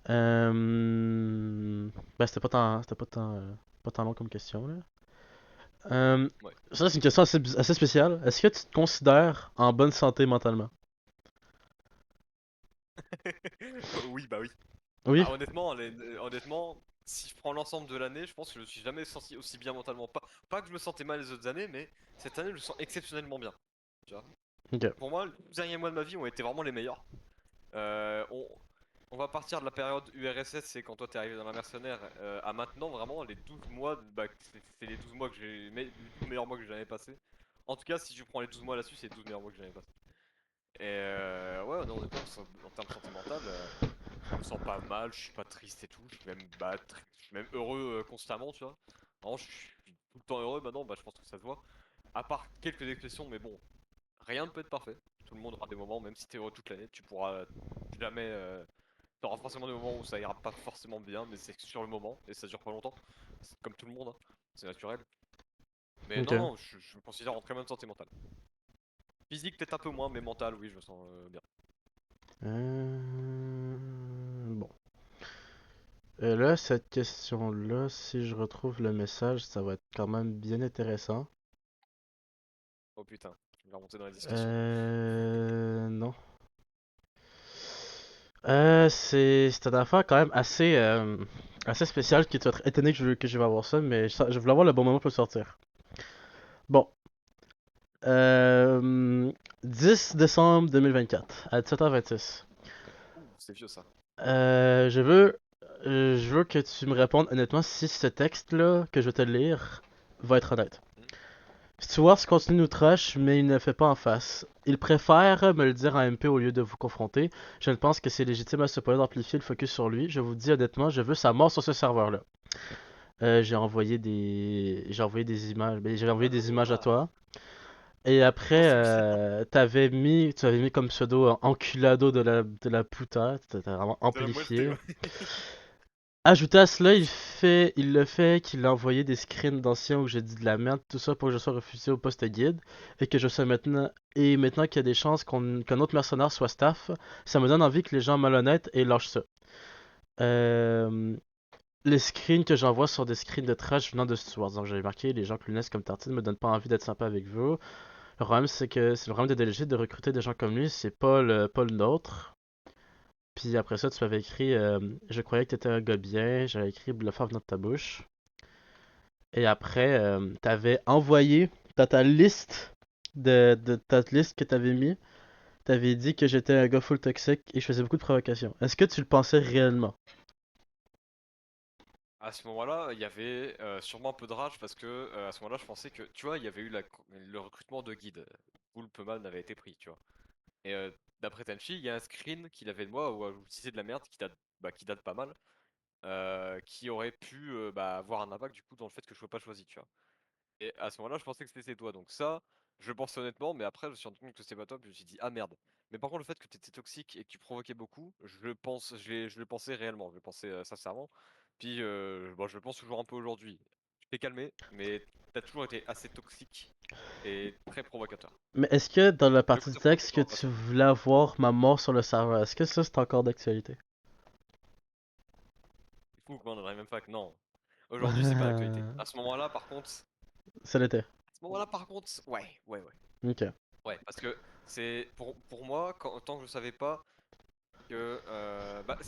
Ben pas tant long comme question là. Ouais. Ça c'est une question assez spéciale. Est-ce que tu te considères en bonne santé mentalement? Oui, bah oui. Oui. Ah, honnêtement, si je prends l'ensemble de l'année, je pense que je me suis jamais senti aussi bien mentalement. Pas que je me sentais mal les autres années, mais cette année, je me sens exceptionnellement bien. Tu vois. Ok. Pour moi, les 12 derniers mois de ma vie ont été vraiment les meilleurs. Euh, on, on va partir de la période URSS, c'est quand toi t'es arrivé dans la mercenaire, à maintenant, vraiment, les 12 mois, bah, c'est les 12 mois que les 12 meilleurs mois que j'ai jamais passé. En tout cas, si je prends les 12 mois là-dessus, c'est les 12 meilleurs mois que j'ai jamais passé. Et ouais, non, honnêtement, en termes sentimental, je me sens pas mal, je suis pas triste et tout, je suis même, je suis même heureux constamment, tu vois. Vraiment, je suis tout le temps heureux maintenant, bah, je pense que ça se voit. À part quelques expressions, mais bon, rien ne peut être parfait. Tout le monde aura des moments, même si t'es heureux toute l'année, tu pourras jamais. T'auras forcément des moments où ça ira pas forcément bien, mais c'est sur le moment, et ça dure pas longtemps. C'est comme tout le monde, hein. C'est naturel. Mais Ok. non, non, je me considère en très bonne santé mentale. Physique, peut-être un peu moins, mais mental, oui, je me sens bien. Bon. Et là, cette question-là, si je retrouve le message, ça va être quand même bien intéressant. Oh putain, je vais remonter dans la discussion. Non. C'est une affaire quand même assez spéciale qui tu vas être étonné que je vais avoir ça, mais je voulais avoir le bon moment pour le sortir. Bon. Euh, 10 décembre 2024, à 17h26. Ouh, c'est vieux ça. Euh, je veux, je veux que tu me répondes honnêtement si ce texte-là que je vais te lire va être honnête. Hmm. Stewart continue nous trash, mais il ne le fait pas en face. Il préfère me le dire en MP au lieu de vous confronter. Je ne pense que c'est légitime à ce point d'amplifier le focus sur lui. Je vous dis honnêtement, je veux sa mort sur ce serveur-là. J'ai envoyé des images, j'ai envoyé des Salaud, images à ah, toi. Et après, insulté. tu avais mis comme pseudo enculado de la puta. T'as vraiment De la muerte, amplifié. ouais. Ajouté à cela, il le fait qu'il a envoyé des screens d'anciens où j'ai dit de la merde, tout ça pour que je sois refusé au poste guide et que je sois maintenant qu'il y a des chances qu'un autre mercenaire soit staff, ça me donne envie que les gens malhonnêtes et lâchent ça. Euh, les screens que j'envoie sont des screens de trash venant de Stewart. Donc j'avais marqué les gens clunesses comme Tartine me donnent pas envie d'être sympa avec vous. Le problème c'est que c'est le problème de DLG de recruter des gens comme lui, c'est pas le nôtre. Puis après ça, tu m'avais écrit je croyais que t'étais un gars bien. J'avais écrit le faire venir de ta bouche. Et après, t'avais envoyé dans ta liste de ta liste que t'avais mis, t'avais dit que j'étais un gars full toxique et je faisais beaucoup de provocations. Est-ce que tu le pensais réellement? À ce moment-là, il y avait sûrement un peu de rage parce que à ce moment-là, je pensais que, tu vois, il y avait eu le recrutement de guide. Où le Pullman avait été pris, tu vois. Et d'après Tenchi, il y a un screen qu'il avait de moi où je disais de la merde qui date pas mal, qui aurait pu avoir un impact du coup dans le fait que je sois pas choisi, tu vois. Et à ce moment-là, je pensais que c'était toi. Donc ça, je pense honnêtement, mais après, je me suis rendu compte que c'était pas toi, puis je me suis dit, ah merde. Mais par contre, le fait que tu étais toxique et que tu provoquais beaucoup, je le pensais réellement, je le pensais sincèrement. Puis, bon, je le pense toujours un peu aujourd'hui. Tu t'es calmé, mais t'as toujours été assez toxique et très provocateur. Mais est-ce que dans la Le partie du côté texte que provocateur, tu attention. voulais avoir ma mort sur le serveur, est-ce que ça c'est encore d'actualité? C'est fou qu'on en aurait même pas que non. Aujourd'hui, c'est pas d'actualité. À ce moment-là, par contre, Ça l'était. ouais. Ok. Ouais, parce que c'est pour moi, tant que je savais pas que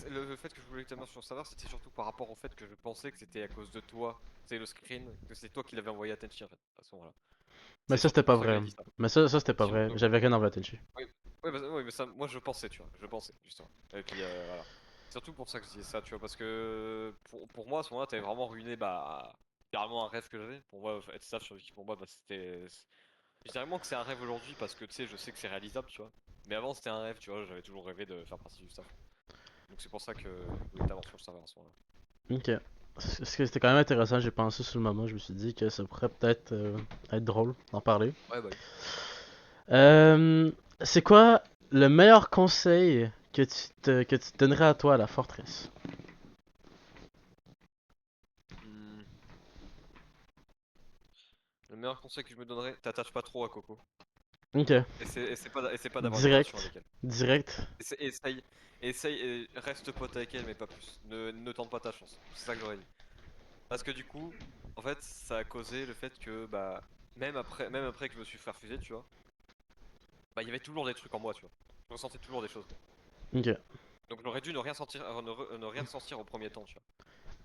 le fait que je voulais que ta mère sur le serveur, c'était surtout par rapport au fait que je pensais que c'était à cause de toi, c'est le screen, que c'est toi qui l'avais envoyé à Tenchi en fait, à ce moment-là. Mais C'est ça c'était surtout pas pour ça que vrai. j'ai dit ça. Mais ça c'était pas Sinon, vrai. J'avais rien envers Tenchi. oui, oui, mais ça, moi je pensais, tu vois, je pensais justement. Et puis voilà. C'est surtout pour ça que je disais ça, tu vois, parce que pour moi à ce moment-là, t'avais vraiment ruiné carrément un rêve que j'avais. Pour moi, être staff sur l'équipe, pour moi, c'était. Je dirais moins que c'est un rêve aujourd'hui parce que tu sais, je sais que c'est réalisable, tu vois. Mais avant, c'était un rêve, tu vois, j'avais toujours rêvé de faire partie du staff. Donc c'est pour ça que je voulais t'avoir sur le serveur à ce moment-là. Ok. Parce que c'était quand même intéressant, j'ai pensé sur le moment, je me suis dit que ça pourrait peut-être être drôle d'en parler. Ouais, bah oui. Euh, c'est quoi le meilleur conseil que tu donnerais à toi à la forteresse? Hmm. Le meilleur conseil que je me donnerais, t'attaches pas trop à Coco. Ok. Et c'est pas d'avoir une relation Direct. avec elle. Direct. Essaye, essaye et reste pote avec elle, mais pas plus. Ne tente pas ta chance. C'est ça que j'aurais dit. Parce que du coup, en fait, ça a causé le fait que, même après que je me suis fait refuser, tu vois, il y avait toujours des trucs en moi, tu vois. Je ressentais toujours des choses. Ok. Donc j'aurais dû ne rien sentir, ne rien ressentir au premier temps, tu vois.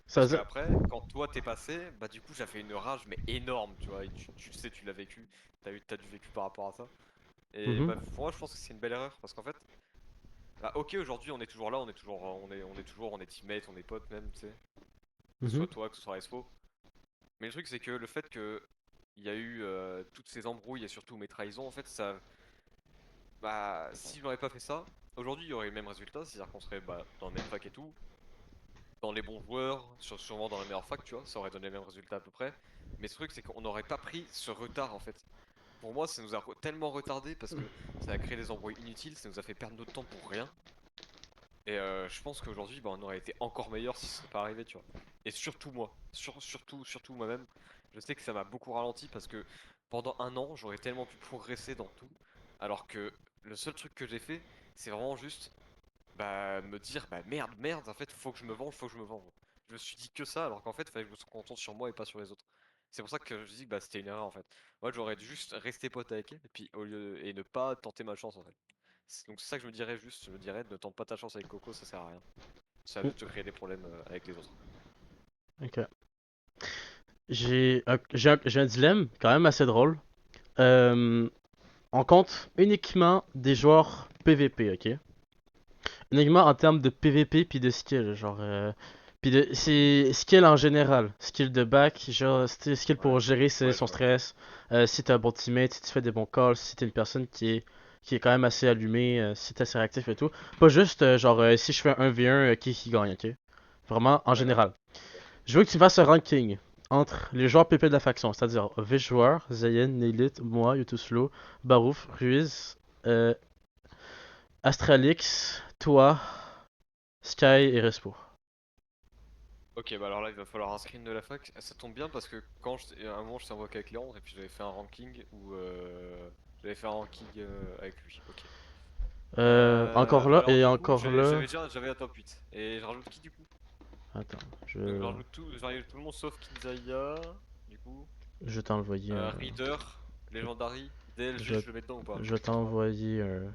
Ça Parce veut que dire. après, quand toi t'es passé, du coup j'avais une rage mais énorme, tu vois. Et tu le sais, tu l'as vécu, t'as du vécu par rapport à ça. Et Mhm. pour moi, je pense que c'est une belle erreur parce qu'en fait, ok, aujourd'hui on est toujours là, on est teammates, on est potes même, tu sais. Que ce Mhm. soit toi, que ce soit Respo. Mais le truc c'est que le fait que il y a eu toutes ces embrouilles et surtout mes trahisons, en fait, si je n'aurais pas fait ça, aujourd'hui il y aurait eu le même résultat, c'est-à-dire qu'on serait dans le même fac et tout, dans les bons joueurs, sûrement dans la meilleure fac, tu vois, ça aurait donné les mêmes résultats à peu près. Mais ce truc, c'est qu'on n'aurait pas pris ce retard en fait. Pour moi, ça nous a tellement retardé parce que ça a créé des embrouilles inutiles, ça nous a fait perdre notre temps pour rien. Et je pense qu'aujourd'hui, on aurait été encore meilleur si ce serait pas arrivé, tu vois. Et surtout moi, surtout moi-même, je sais que ça m'a beaucoup ralenti parce que pendant un an, j'aurais tellement pu progresser dans tout, alors que le seul truc que j'ai fait, c'est vraiment juste me dire merde en fait faut que je me venge, faut que je me venge. Je me suis dit que ça alors qu'en fait il fallait que je me concentre sur moi et pas sur les autres. C'est pour ça que je dis que c'était une erreur en fait. Moi j'aurais dû juste rester pote avec elle et puis et ne pas tenter ma chance en fait. Donc c'est ça que je me dirais juste, je me dirais ne tente pas ta chance avec Coco, ça sert à rien. Ça va Mm. juste te créer des problèmes avec les autres. Ok. J'ai un dilemme quand même assez drôle. On compte uniquement des joueurs PVP, ok? Uniquement en termes de PVP puis de skill, genre. Puis de. C'est skill en général. Skill de back, genre, c'est skill Ouais, pour gérer ouais, je son vois. stress. Si t'es un bon teammate, si tu fais des bons calls, si t'es une personne qui est quand même assez allumée, si t'es assez réactif et tout. Pas juste, si je fais un 1v1, qui gagne, ok? Vraiment, en Ouais. général. Je veux que tu fasses un ranking entre les joueurs PP de la faction, c'est-à-dire V-Joueur, Zayen, Nelite, moi, Yotuslo, Barouf, Ruiz, euh, Astralix, toi, Sky et Respo. Ok, alors là il va falloir un screen de la fac. Ça tombe bien parce que à un moment j'étais en voc avec Léandre et puis j'avais fait un ranking où j'avais fait un ranking avec lui. Ok. Encore là Alors et du coup, encore là. j'avais un top 8. Et je rajoute qui du coup? Attends, Donc je rajoute tout le monde sauf Kinzaya, du coup. je vais t'envoyer un, Reader, Legendary, DLG, je, je le mets dedans ou pas? je vais C'est pas grave. t'envoyer un,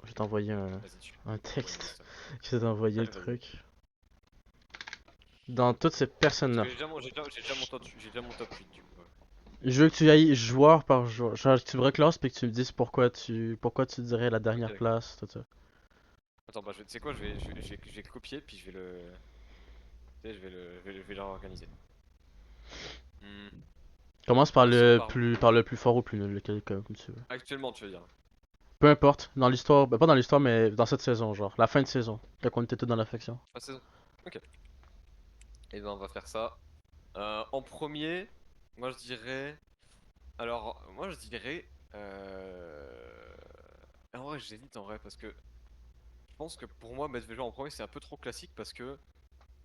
je vais t'envoyer Vas-y, un envoie-moi texte. ça. Je vais t'envoyer le Vas-y. truc. dans toutes ces Parce personnes-là. que j'ai déjà mon top 8 du coup. Ouais. Je veux que tu ailles joueur par joueur. Genre, que tu me reclasses puis que tu me dises pourquoi tu dirais la Ok, dernière d'accord. place, tout ça. Attends, bah tu sais quoi, je vais copier puis je vais le. Tu sais, je vais l'organiser. Hmm. Commence Position par par le plus fort au plus nul, lequel comme tu veux. actuellement, tu veux dire. Peu importe, dans l'histoire, ben pas dans l'histoire, mais dans cette saison, genre, la fin de saison, quand on était tous dans l'affection. Ah, saison. Ok. Et ben on va faire ça. En premier, moi je dirais. Alors, moi je dirais. En vrai, j'hésite en vrai parce que je pense que pour moi, mettre Veja en premier, c'est un peu trop classique parce que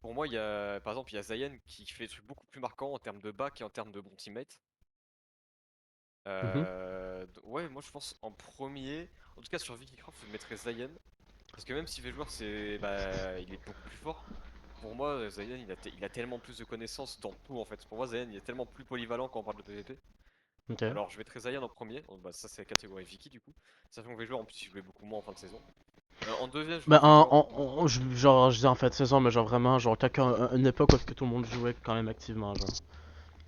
pour moi, il y a par exemple, il y a Zayn qui fait des trucs beaucoup plus marquants en termes de back et en termes de bon teammate. Mhm. Ouais, moi je pense en premier. En tout cas, sur Vikicraft, je mettrais Zayn parce que même si V-Joueur, il est beaucoup plus fort. Pour moi, Zayn, il a tellement plus de connaissances dans tout en fait. Pour moi, Zayn, il est tellement plus polyvalent quand on parle de PvP. Ok. Alors, je mettrais Zayn en premier. Oh, bah, ça, c'est la catégorie Viki du coup. Sachant que V-Joueur, en plus, il jouait beaucoup moins en fin de saison. En deuxième, je Ben, mettrais joueur. genre, je dis en fait saison, mais genre vraiment, genre, une époque où est-ce que tout le monde jouait quand même activement, genre.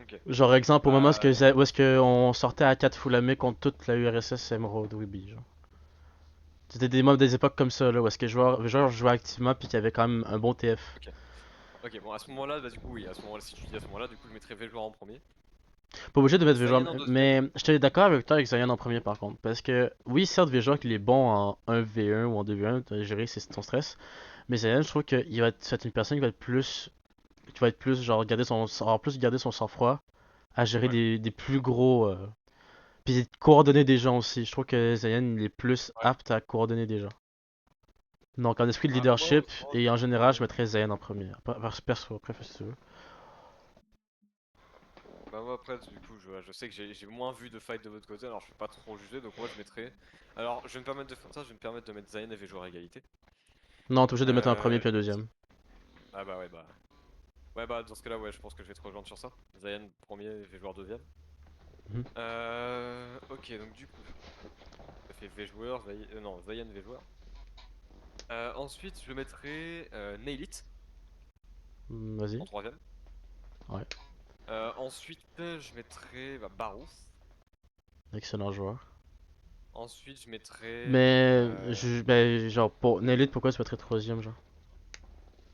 Ok. Genre, exemple, au moment où Bah, où est-ce que on sortait à 4 full contre toute la URSS Emerald Weeby, genre. C'était des époques comme ça, là, où est-ce que les joueurs jouaient activement puis qu'il y avait quand même un bon TF. ok. Ok, bon, à ce moment-là, bah, du coup, oui. À ce moment-là, si tu dis à ce moment-là, du coup, je mettrais V-Joueur en premier. Pas obligé de mettre Visual, Zayn en deuxième. mais je suis d'accord avec toi avec Zion en premier par contre. Parce que, oui, certes, Visual, il est bon en 1v1 ou en 2v1, de gérer ton stress. Mais Zion, je trouve qu'il va être une personne qui va être plus, genre, avoir plus garder son sang-froid à gérer Ouais. des plus gros. Puis coordonner des gens aussi. Je trouve que Zion, il est plus Ouais. apte à coordonner des gens. Donc, en esprit de Bah, leadership, et en général, je ouais. mettrais Zion en premier. Perso, après, si tu veux. Bah moi après du coup je sais que j'ai moins vu de fight de votre côté alors je peux pas trop juger donc moi je mettrais. Alors je vais me permettre de faire ça, je vais me permettre de mettre Zayn et V-Joueur à égalité. Non, t'es obligé de mettre un premier Euh... puis un deuxième. Ah bah ouais bah. Ouais bah dans ce cas là ouais je pense que je vais te rejoindre sur ça. Zayn premier et V-Joueur deuxième. Mhm. Ok donc du coup ça fait V-Joueur, non Zayn V-Joueur. Ensuite je mettrai Nailit Vas-y. en troisième. Ouais. Ensuite je mettrai bah, Barouf. Excellent joueur. Ensuite je mettrai Mais, genre, pour Nelite, pourquoi tu mettrais troisième, genre?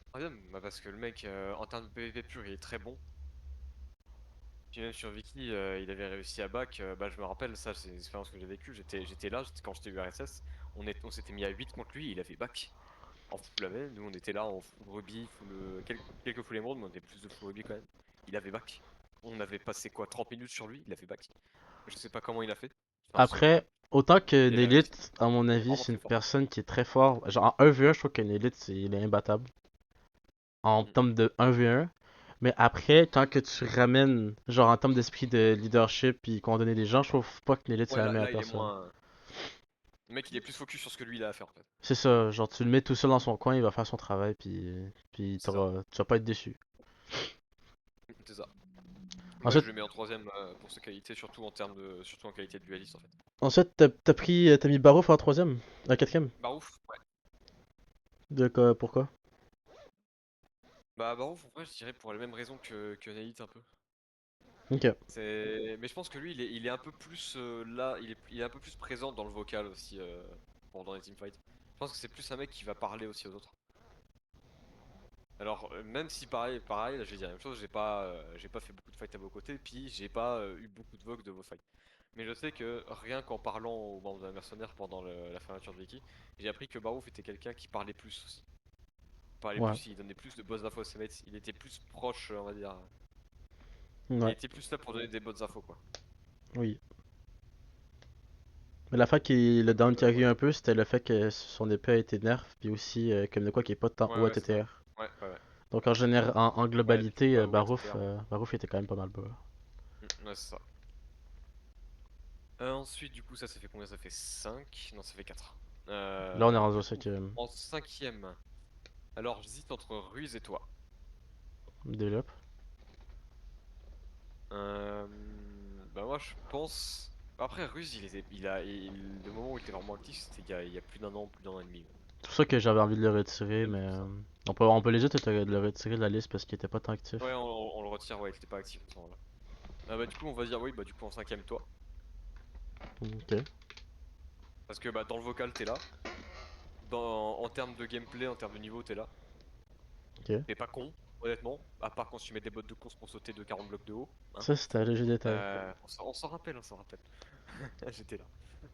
troisième bah parce que le mec en termes de PvP pur il est très bon. Puis même sur Viki, il avait réussi à back. Bah, je me rappelle, ça, c'est une expérience que j'ai vécue. J'étais là, quand j'étais URSS. On s'était mis à 8 contre lui, il avait back. En full level, nous on était là en full rugby, quelques full emerald, mais on était plus de full rugby quand même. Il avait back. On avait passé quoi, 30 minutes sur lui, il avait back. Je sais pas comment il a fait. Enfin, je sais pas. Après, autant que Il avait réussi. Nelite, à mon avis, Vraiment c'est une très fort. personne qui est très fort. Genre, en 1v1, je trouve que Nelite, il est imbattable. En Mm. termes de 1v1. Mais après, tant que tu ramènes, genre, en termes d'esprit de leadership puis coordonner des gens, je trouve pas que Nelite, c'est Ouais, la meilleure là il est personne. moins. Le mec il est plus focus sur ce que lui il a à faire en fait. C'est ça, genre, tu le mets tout seul dans son coin, il va faire son travail, puis C'est ça. tu vas pas être déçu. C'est ça. Moi je Ensuite, le mets en troisième pour ses qualités, surtout en qualité de dualiste en fait. t'as mis Barouf en troisième? En quatrième? Barouf. De quoi, pourquoi? Bah Barouf en vrai je dirais pour les mêmes raisons que Nate un peu. Ok. Mais je pense que lui il est un peu plus là, il est un peu plus présent dans le vocal aussi pendant les teamfights. Je pense que c'est plus un mec qui va parler aussi aux autres. Alors même si pareil, là, je vais dire la même chose, j'ai pas fait beaucoup de fights à vos côtés, puis j'ai pas eu beaucoup de vogue de vos fights. Mais je sais que rien qu'en parlant aux membres de la mercenaire pendant la fermeture de Wiki, j'ai appris que Barouf était quelqu'un qui parlait plus aussi. Il parlait Ouais. plus, il donnait plus de bonnes infos à ses mates, il était plus proche, on va dire. Il Ouais. était plus là pour donner des bonnes infos quoi. Oui. Mais la fois qui le down Ouais. carry un peu, c'était le fait que son épée a été nerf, puis aussi comme de quoi qui est pas tant Ouais, haut à ouais, c'est ça. TTR. Ouais. Donc en Ouais, du coup, globalité, pas OATTR, ouais. Barouf était quand même pas mal bas. Ouais, c'est ça. Ensuite, du coup, ça fait combien? Ça fait 5. Non, ça fait 4. Là, on est rendu au Du coup, cinquième. en cinquième, alors j'hésite entre Ruse et toi. Développe. Euh, Bah, moi, je pense. Après, Ruse, le moment où il était vraiment actif, c'était il y a plus d'un an et demi. pour ça que j'avais envie de le retirer, C'est mais pour ça. on peut legit de le retirer de la liste parce qu'il était pas tant Ouais, actif. on le retire, ouais, il était pas actif à ce moment-là. Ah bah du coup on va dire oui, bah du coup en cinquième toi. Ok, Parce que bah dans le vocal t'es là. En termes de gameplay, en termes de niveau, t'es là. ok. T'es pas con, honnêtement. À part quand tu mets des bottes de course pour sauter de 40 blocs de haut. Hein. Ça, c'était un léger détail. On s'en rappelle, on s'en rappelle. J'étais là.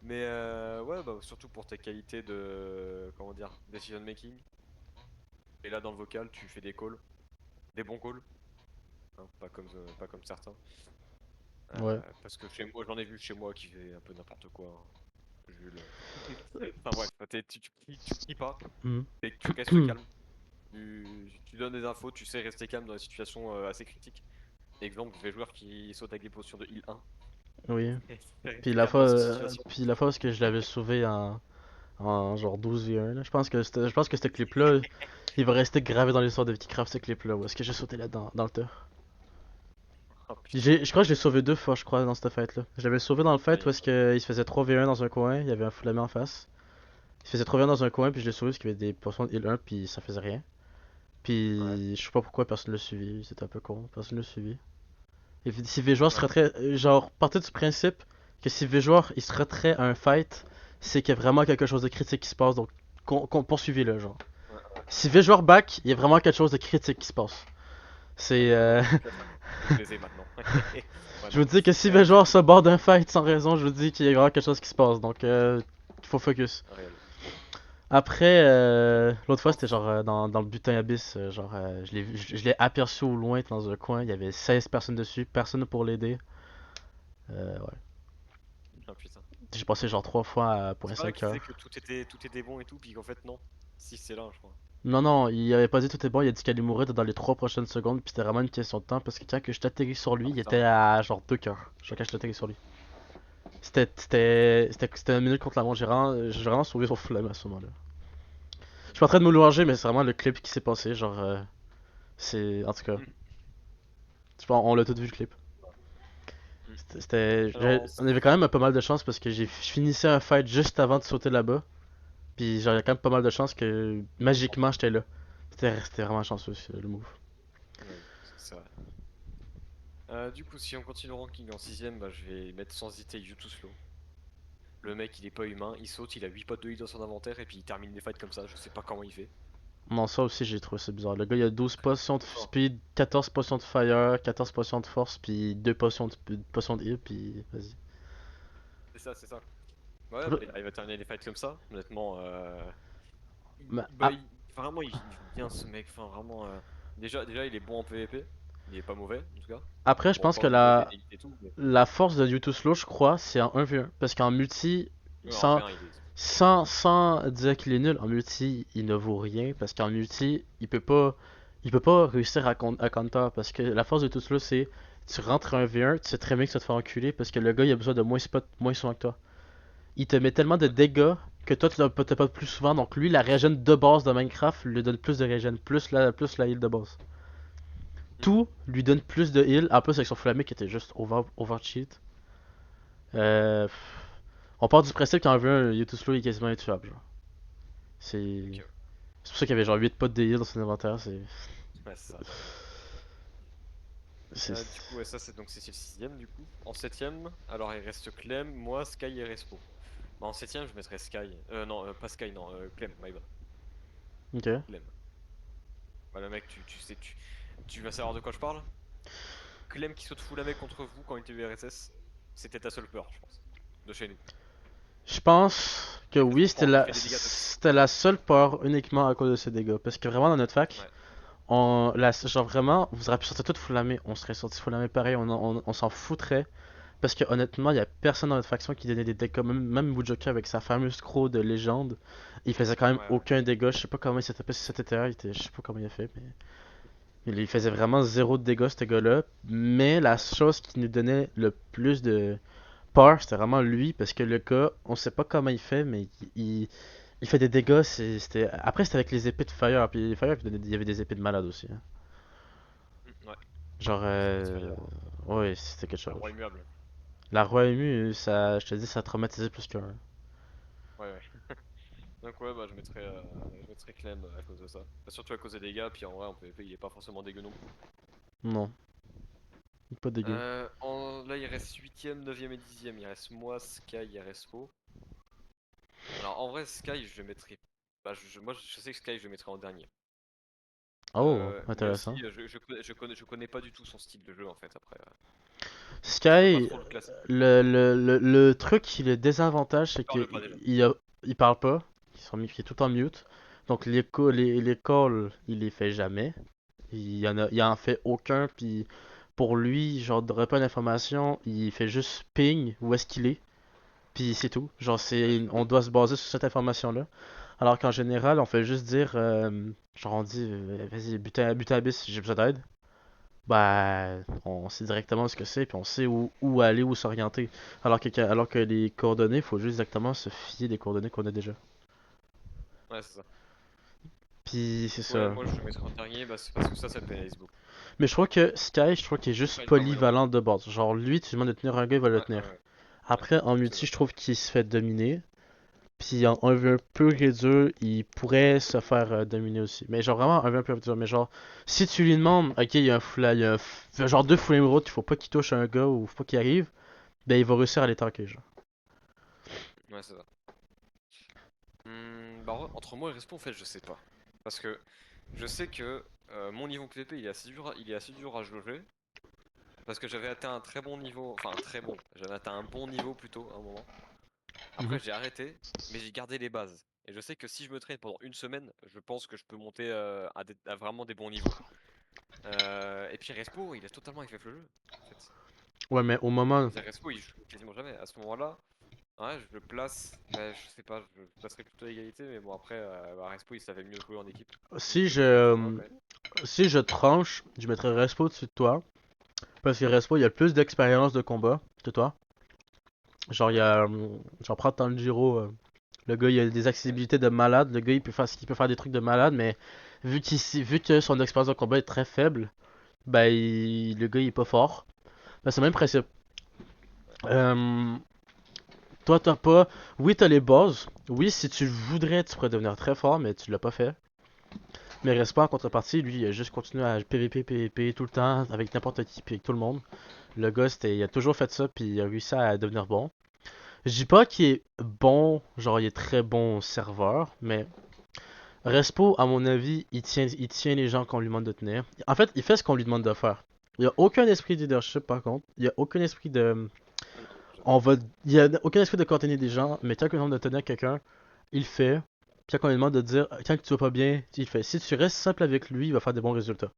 Mais ouais, bah, surtout pour tes qualités de, comment dire, decision making. Et là dans le vocal, tu fais des calls, des bons calls, hein, pas comme certains. Ouais. Parce que chez moi, j'en ai vu chez moi qui fait un peu n'importe quoi, hein. Jules. Enfin bref, tu cries pas, Mhm. tu restes calme. Tu donnes des infos, tu sais rester calme dans des situations assez critiques. Exemple, les joueurs qui sautent avec des potions de heal 1. Oui. Et rester calme dans ces situations. Puis la fois où est-ce que je l'avais sauvé en genre 12v1, là, je pense que ce clip-là, il va rester gravé dans l'histoire de Viticraft, ce clip-là, où est-ce que j'ai sauté là-dedans, dans le tas. Oh putain. Je crois que je l'ai sauvé deux fois, je crois, dans cette fight-là. Je l'avais sauvé dans le fight Aïe, où est-ce que il se faisait 3v1 dans un coin, il y avait un Foulamé en face. Il se faisait 3v1 dans un coin, puis je l'ai sauvé parce qu'il y avait des potions de heal 1, puis ça faisait rien. ouais, Puis je sais pas pourquoi personne l'a suivi, c'était un peu con, personne l'a suivi. Et puis, si Véjoire se ouais, retrait, genre, partez du principe que si Véjoire il se retrait à un fight, c'est qu'il y a vraiment quelque chose de critique qui se passe, donc poursuivez-le, genre. ouais, ouais. Si Véjoire back, il y a vraiment quelque chose de critique qui se passe. C'est. Voilà, donc là, faut te baiser maintenant. Ouais, Je vous non. dis que si Du Véjoire coup, se barre d'un fight sans raison, je vous dis qu'il y a vraiment quelque chose qui se passe, donc il faut focus. réel. Après, l'autre fois, c'était Pense. genre dans le butin abyss, genre, je l'ai aperçu au loin dans un coin, il y avait 16 personnes dessus, personne pour l'aider. Ouais. Ah putain. J'ai passé genre 3 fois à C'est point pas eux 5 qui disaient que heures. tout était bon et tout, puis qu'en fait, non. Si, c'est là, je crois. Non, non, il avait pas dit tout est bon, il a dit qu'il allait mourir dans les 3 prochaines secondes, puis c'était vraiment une question de temps, parce que quand que je t'atterris sur lui, Ah il putain. était à genre 2 coeurs, genre quand je t'atterris sur lui. C'était une minute contre la montre, j'ai vraiment sauvé son flemme à ce moment-là. Je suis pas en train de me louanger, mais c'est vraiment le clip qui s'est passé, genre, c'est, en tout cas, Hmm. je pense, on l'a tous vu le clip. Hmm. Alors, On avait quand même pas mal de chance parce que je finissais un fight juste avant de sauter là-bas, puis j'avais quand même pas mal de chance que magiquement j'étais là. C'était vraiment chanceux le move. oui, c'est vrai. Du coup, si on continue le ranking en sixième, bah, je vais mettre sans hésiter YouTube Slow. Le mec, il est pas humain, il saute, il a 8 potes de heal dans son inventaire et puis il termine des fights comme ça, je sais pas comment il fait. Non, ça aussi j'ai trouvé ça bizarre. Le gars il a 12 potions de Trop fort. speed, 14 potions de fire, 14 potions de force, puis 2 potions de heal, puis vas-y. C'est ça, c'est ça. Ouais, bah, il arrive à terminer les fights comme ça, honnêtement. Mais, Bah, vraiment, il joue bien ce mec, enfin, vraiment. Déjà, il est bon en PvP, il est pas mauvais, en tout cas. après, je Bon, pense pas que au niveau des dégâts et tout, mais la force de YouTube Slow, je crois, c'est en 1v1. Parce qu'en multi, en sans, V1, il est. sans dire qu'il est nul, en multi, il ne vaut rien. Parce qu'en multi, il peut pas réussir à counter. Parce que la force de YouTube Slow, c'est tu rentres un V1, tu sais très bien que ça te fait enculer. Parce que le gars, il a besoin de moins spot, moins soin que toi. Il te met tellement de Ouais. dégâts que toi, tu t'as pas plus souvent. Donc lui, la régène de base de Minecraft lui donne plus de régène, plus la heal de base. Hmm. Tout lui donne plus de heal. En plus, avec son flamme qui était juste over cheat. Euh, on part du principe qu'en V1, YouTube Slow est quasiment intuable. Genre. Ok, ouais. C'est pour ça qu'il y avait genre 8 potes de heal dans son inventaire. Ouais, c'est ça. C'est... Du coup, ouais, ça, c'est le sixième, du coup. En septième, alors il reste Clem, moi, Sky et Respo. Bah, en septième, je mettrais Sky. Non, pas Sky, non, Clem, my bad. Ok. Clem. Bah, le mec, tu vas savoir de quoi je parle? Clem qui saute full la mec contre vous quand il était URSS, c'était ta seule peur, je pense. De chez nous. Je pense que Il fait oui, trop fort, il fait des dégâts de fou. c'était la seule peur uniquement à cause de ses dégâts. Parce que vraiment dans notre fac, Ouais. genre vraiment, vous auriez pu sortir tout flamé, on serait sorti flamé pareil, on s'en foutrait. Parce que honnêtement, il y a personne dans notre faction qui donnait des dégâts. Même Bujoka avec sa fameuse crow de légende, il faisait quand même Ouais, ouais. aucun dégât. Je sais pas comment il s'est tapé sur cet ETR, je sais pas comment il a fait, mais il faisait vraiment zéro de dégâts ce gars-là. Mais la Ouais. chose qui nous donnait le plus de peur, c'était vraiment lui, parce que le gars, on sait pas comment il fait, mais il fait des dégâts. Après, c'était avec les épées de Fire, puis les Fire, il y avait des épées de malade aussi, hein. Ouais. Genre, Les épées de fire. ouais, c'était quelque Un chose. roi immuable. La roi émue, ça, je te dis, ça a traumatisé plus qu'un. Ouais, ouais. Donc ouais, bah je mettrais Clem à cause de ça. Bah, surtout à cause des dégâts, puis en vrai en PvP il est pas forcément dégueu non plus. Non, pas dégueu. Là il reste 8ème, 9ème et 10ème, il reste moi, Sky et Respo. Alors en vrai Sky je le mettrais... Bah, moi je sais que Sky je le mettrais en dernier. Oh, Mais aussi intéressant. je connais pas du tout son style de jeu en fait après. Je peux pas Sky, trop le classer. le truc, le désavantage, c'est Il parle pas déjà. il parle pas. Il est tout en mute. Donc les calls, il les fait jamais. Il en fait aucun, puis pour lui, genre, de pas d'information, il fait juste ping où est-ce qu'il est, puis c'est tout. Genre, Ouais, on doit se baser sur cette information-là. Alors qu'en général, on fait juste dire, genre, on dit, vas-y, butin abyss, j'ai besoin d'aide. Bah, on sait directement ce que c'est, puis on sait où aller, où s'orienter. Alors que les coordonnées, faut juste exactement se fier des coordonnées qu'on a déjà. ouais c'est ça. Puis c'est Ouais, ça. moi je le mettrais en dernier, bah, c'est parce que ça me pénalise beaucoup. Mais je crois que Sky, je trouve qu'il est juste Enfin, il est pas moyen. polyvalent de base. Genre, lui, tu lui demandes de tenir un gars, il va le Ouais, tenir. ouais, ouais, Après, en c'est multi, ça. je trouve qu'il se fait dominer. Puis en 1v1 peu réduit, il pourrait se faire dominer aussi. Mais genre vraiment 1v1 peu réduit. Mais genre, si tu lui demandes, ok, il y a genre deux flame road, il faut pas qu'il touche un gars ou faut pas qu'il arrive, ben il va réussir à les tanker, genre. Ouais, c'est ça. Bah, entre moi et Respawn, en fait, je sais pas. Parce que je sais que mon niveau PvP il est assez dur à jauger. Parce que j'avais atteint un très bon niveau, enfin très bon, j'avais atteint un bon niveau plutôt à un moment. Mhm. Après j'ai arrêté, mais j'ai gardé les bases. Et je sais que si je me traîne pendant une semaine, je pense que je peux monter à vraiment des bons niveaux. Et puis Respo, il laisse totalement FF le jeu, en fait. Ouais, mais au moment. C'est-à-dire Respo, il joue quasiment jamais. À ce moment-là, ouais, je le place, bah, je sais pas, je le placerai plutôt à égalité, mais bon après, bah, Respo il savait mieux jouer en équipe. Si Il jouait mieux que moi je. quand même. Si je tranche, je mettrais Respo dessus de toi. Parce que Respo, il a plus d'expérience de combat que toi. Genre, il y Ouais, a. J'en prends Tanjiro. Le gars, il a des ouais, accessibilités de malade. Le gars, il peut faire des trucs de malade, mais vu que son expérience de combat est très faible, ben, le gars, il est pas fort. Ben, c'est le même principe. ouais. Euh, Toi, t'as pas. Oui, t'as les bases. Oui, si tu le voudrais, tu pourrais devenir très fort, mais tu l'as pas fait. Mais reste pas en contrepartie, lui, il a juste continué à PVP, PVP tout le temps, avec n'importe qui, puis avec tout le monde. Le gars, il a toujours fait ça, puis il a réussi à devenir bon. Je dis pas qu'il est bon, genre il est très bon serveur, mais Respo, à mon avis, il tient les gens qu'on lui demande de tenir. En fait, il fait ce qu'on lui demande de faire. Il y a aucun esprit de leadership, par contre. Il y a aucun esprit de. Non, jamais. On va. Il y a aucun esprit de coordonner des gens, mais quand on lui demande de tenir quelqu'un, il le fait. Puis quand on lui demande de dire, quand tu vas pas bien, il le fait. Si tu restes simple avec lui, il va faire des bons résultats.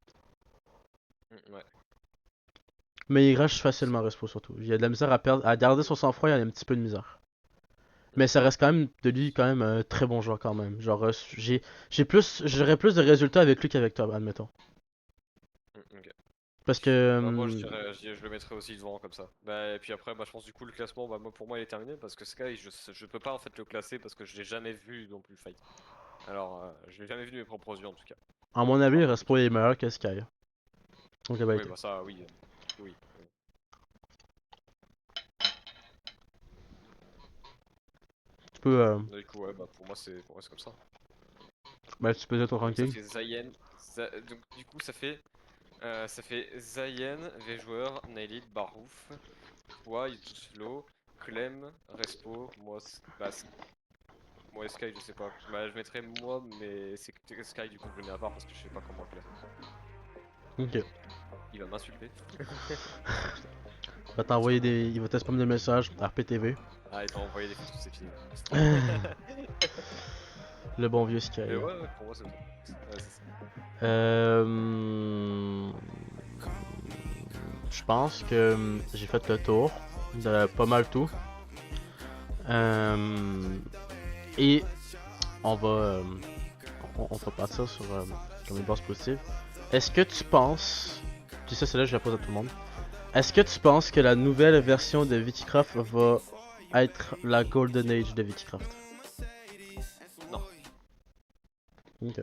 Ouais. Mais il rush facilement Respo surtout. Il a de la misère à perdre, à garder son sang-froid, il a un petit peu de misère. Mais ça reste quand même de lui quand même un très bon joueur quand même. Genre j'aurais plus de résultats avec lui qu'avec toi, admettons. Ok. Parce que Bah moi je le mettrais aussi devant comme ça. Bah et puis après bah je pense du coup le classement bah moi pour moi il est terminé parce que Sky je peux pas en fait le classer parce que je l'ai jamais vu non plus fight. Alors je l'ai jamais vu de mes propres yeux en tout cas. à mon avis, Enfin pas Respo contre lui. est meilleur que Sky. Donc il a Oui été. bah ça oui. Oui. Oui. Tu peux Du coup ouais bah pour moi c'est comme ça. ben, tu peux dire ton Donc ça ranking. fait Zayen. Donc du coup ça fait Zayen, V-joueur, Nailid, Barouf, toi, Slow, Clem, Respo, moi, moi et Sky, je sais pas. Bah, je mettrais moi, mais c'est que Sky, du coup, je le mets à part parce que je sais pas comment le classer. Ok. Il va m'insulter. Il va t'envoyer des. Il va te spammer des messages. RPTV. Ah, il t'a envoyé des photos de ses films. Le bon vieux Sky. Mais ouais, pour moi, c'est ça. Ouais, c'est ça. Euh... Je pense que j'ai fait le tour de pas mal tout. Euh, et on va, on va partir sur comme une base positive. Est-ce que tu penses, puis ça c'est là que je la pose à tout le monde, est-ce que tu penses que la nouvelle version de Viticraft va être la Golden Age de Viticraft? Non. Ok.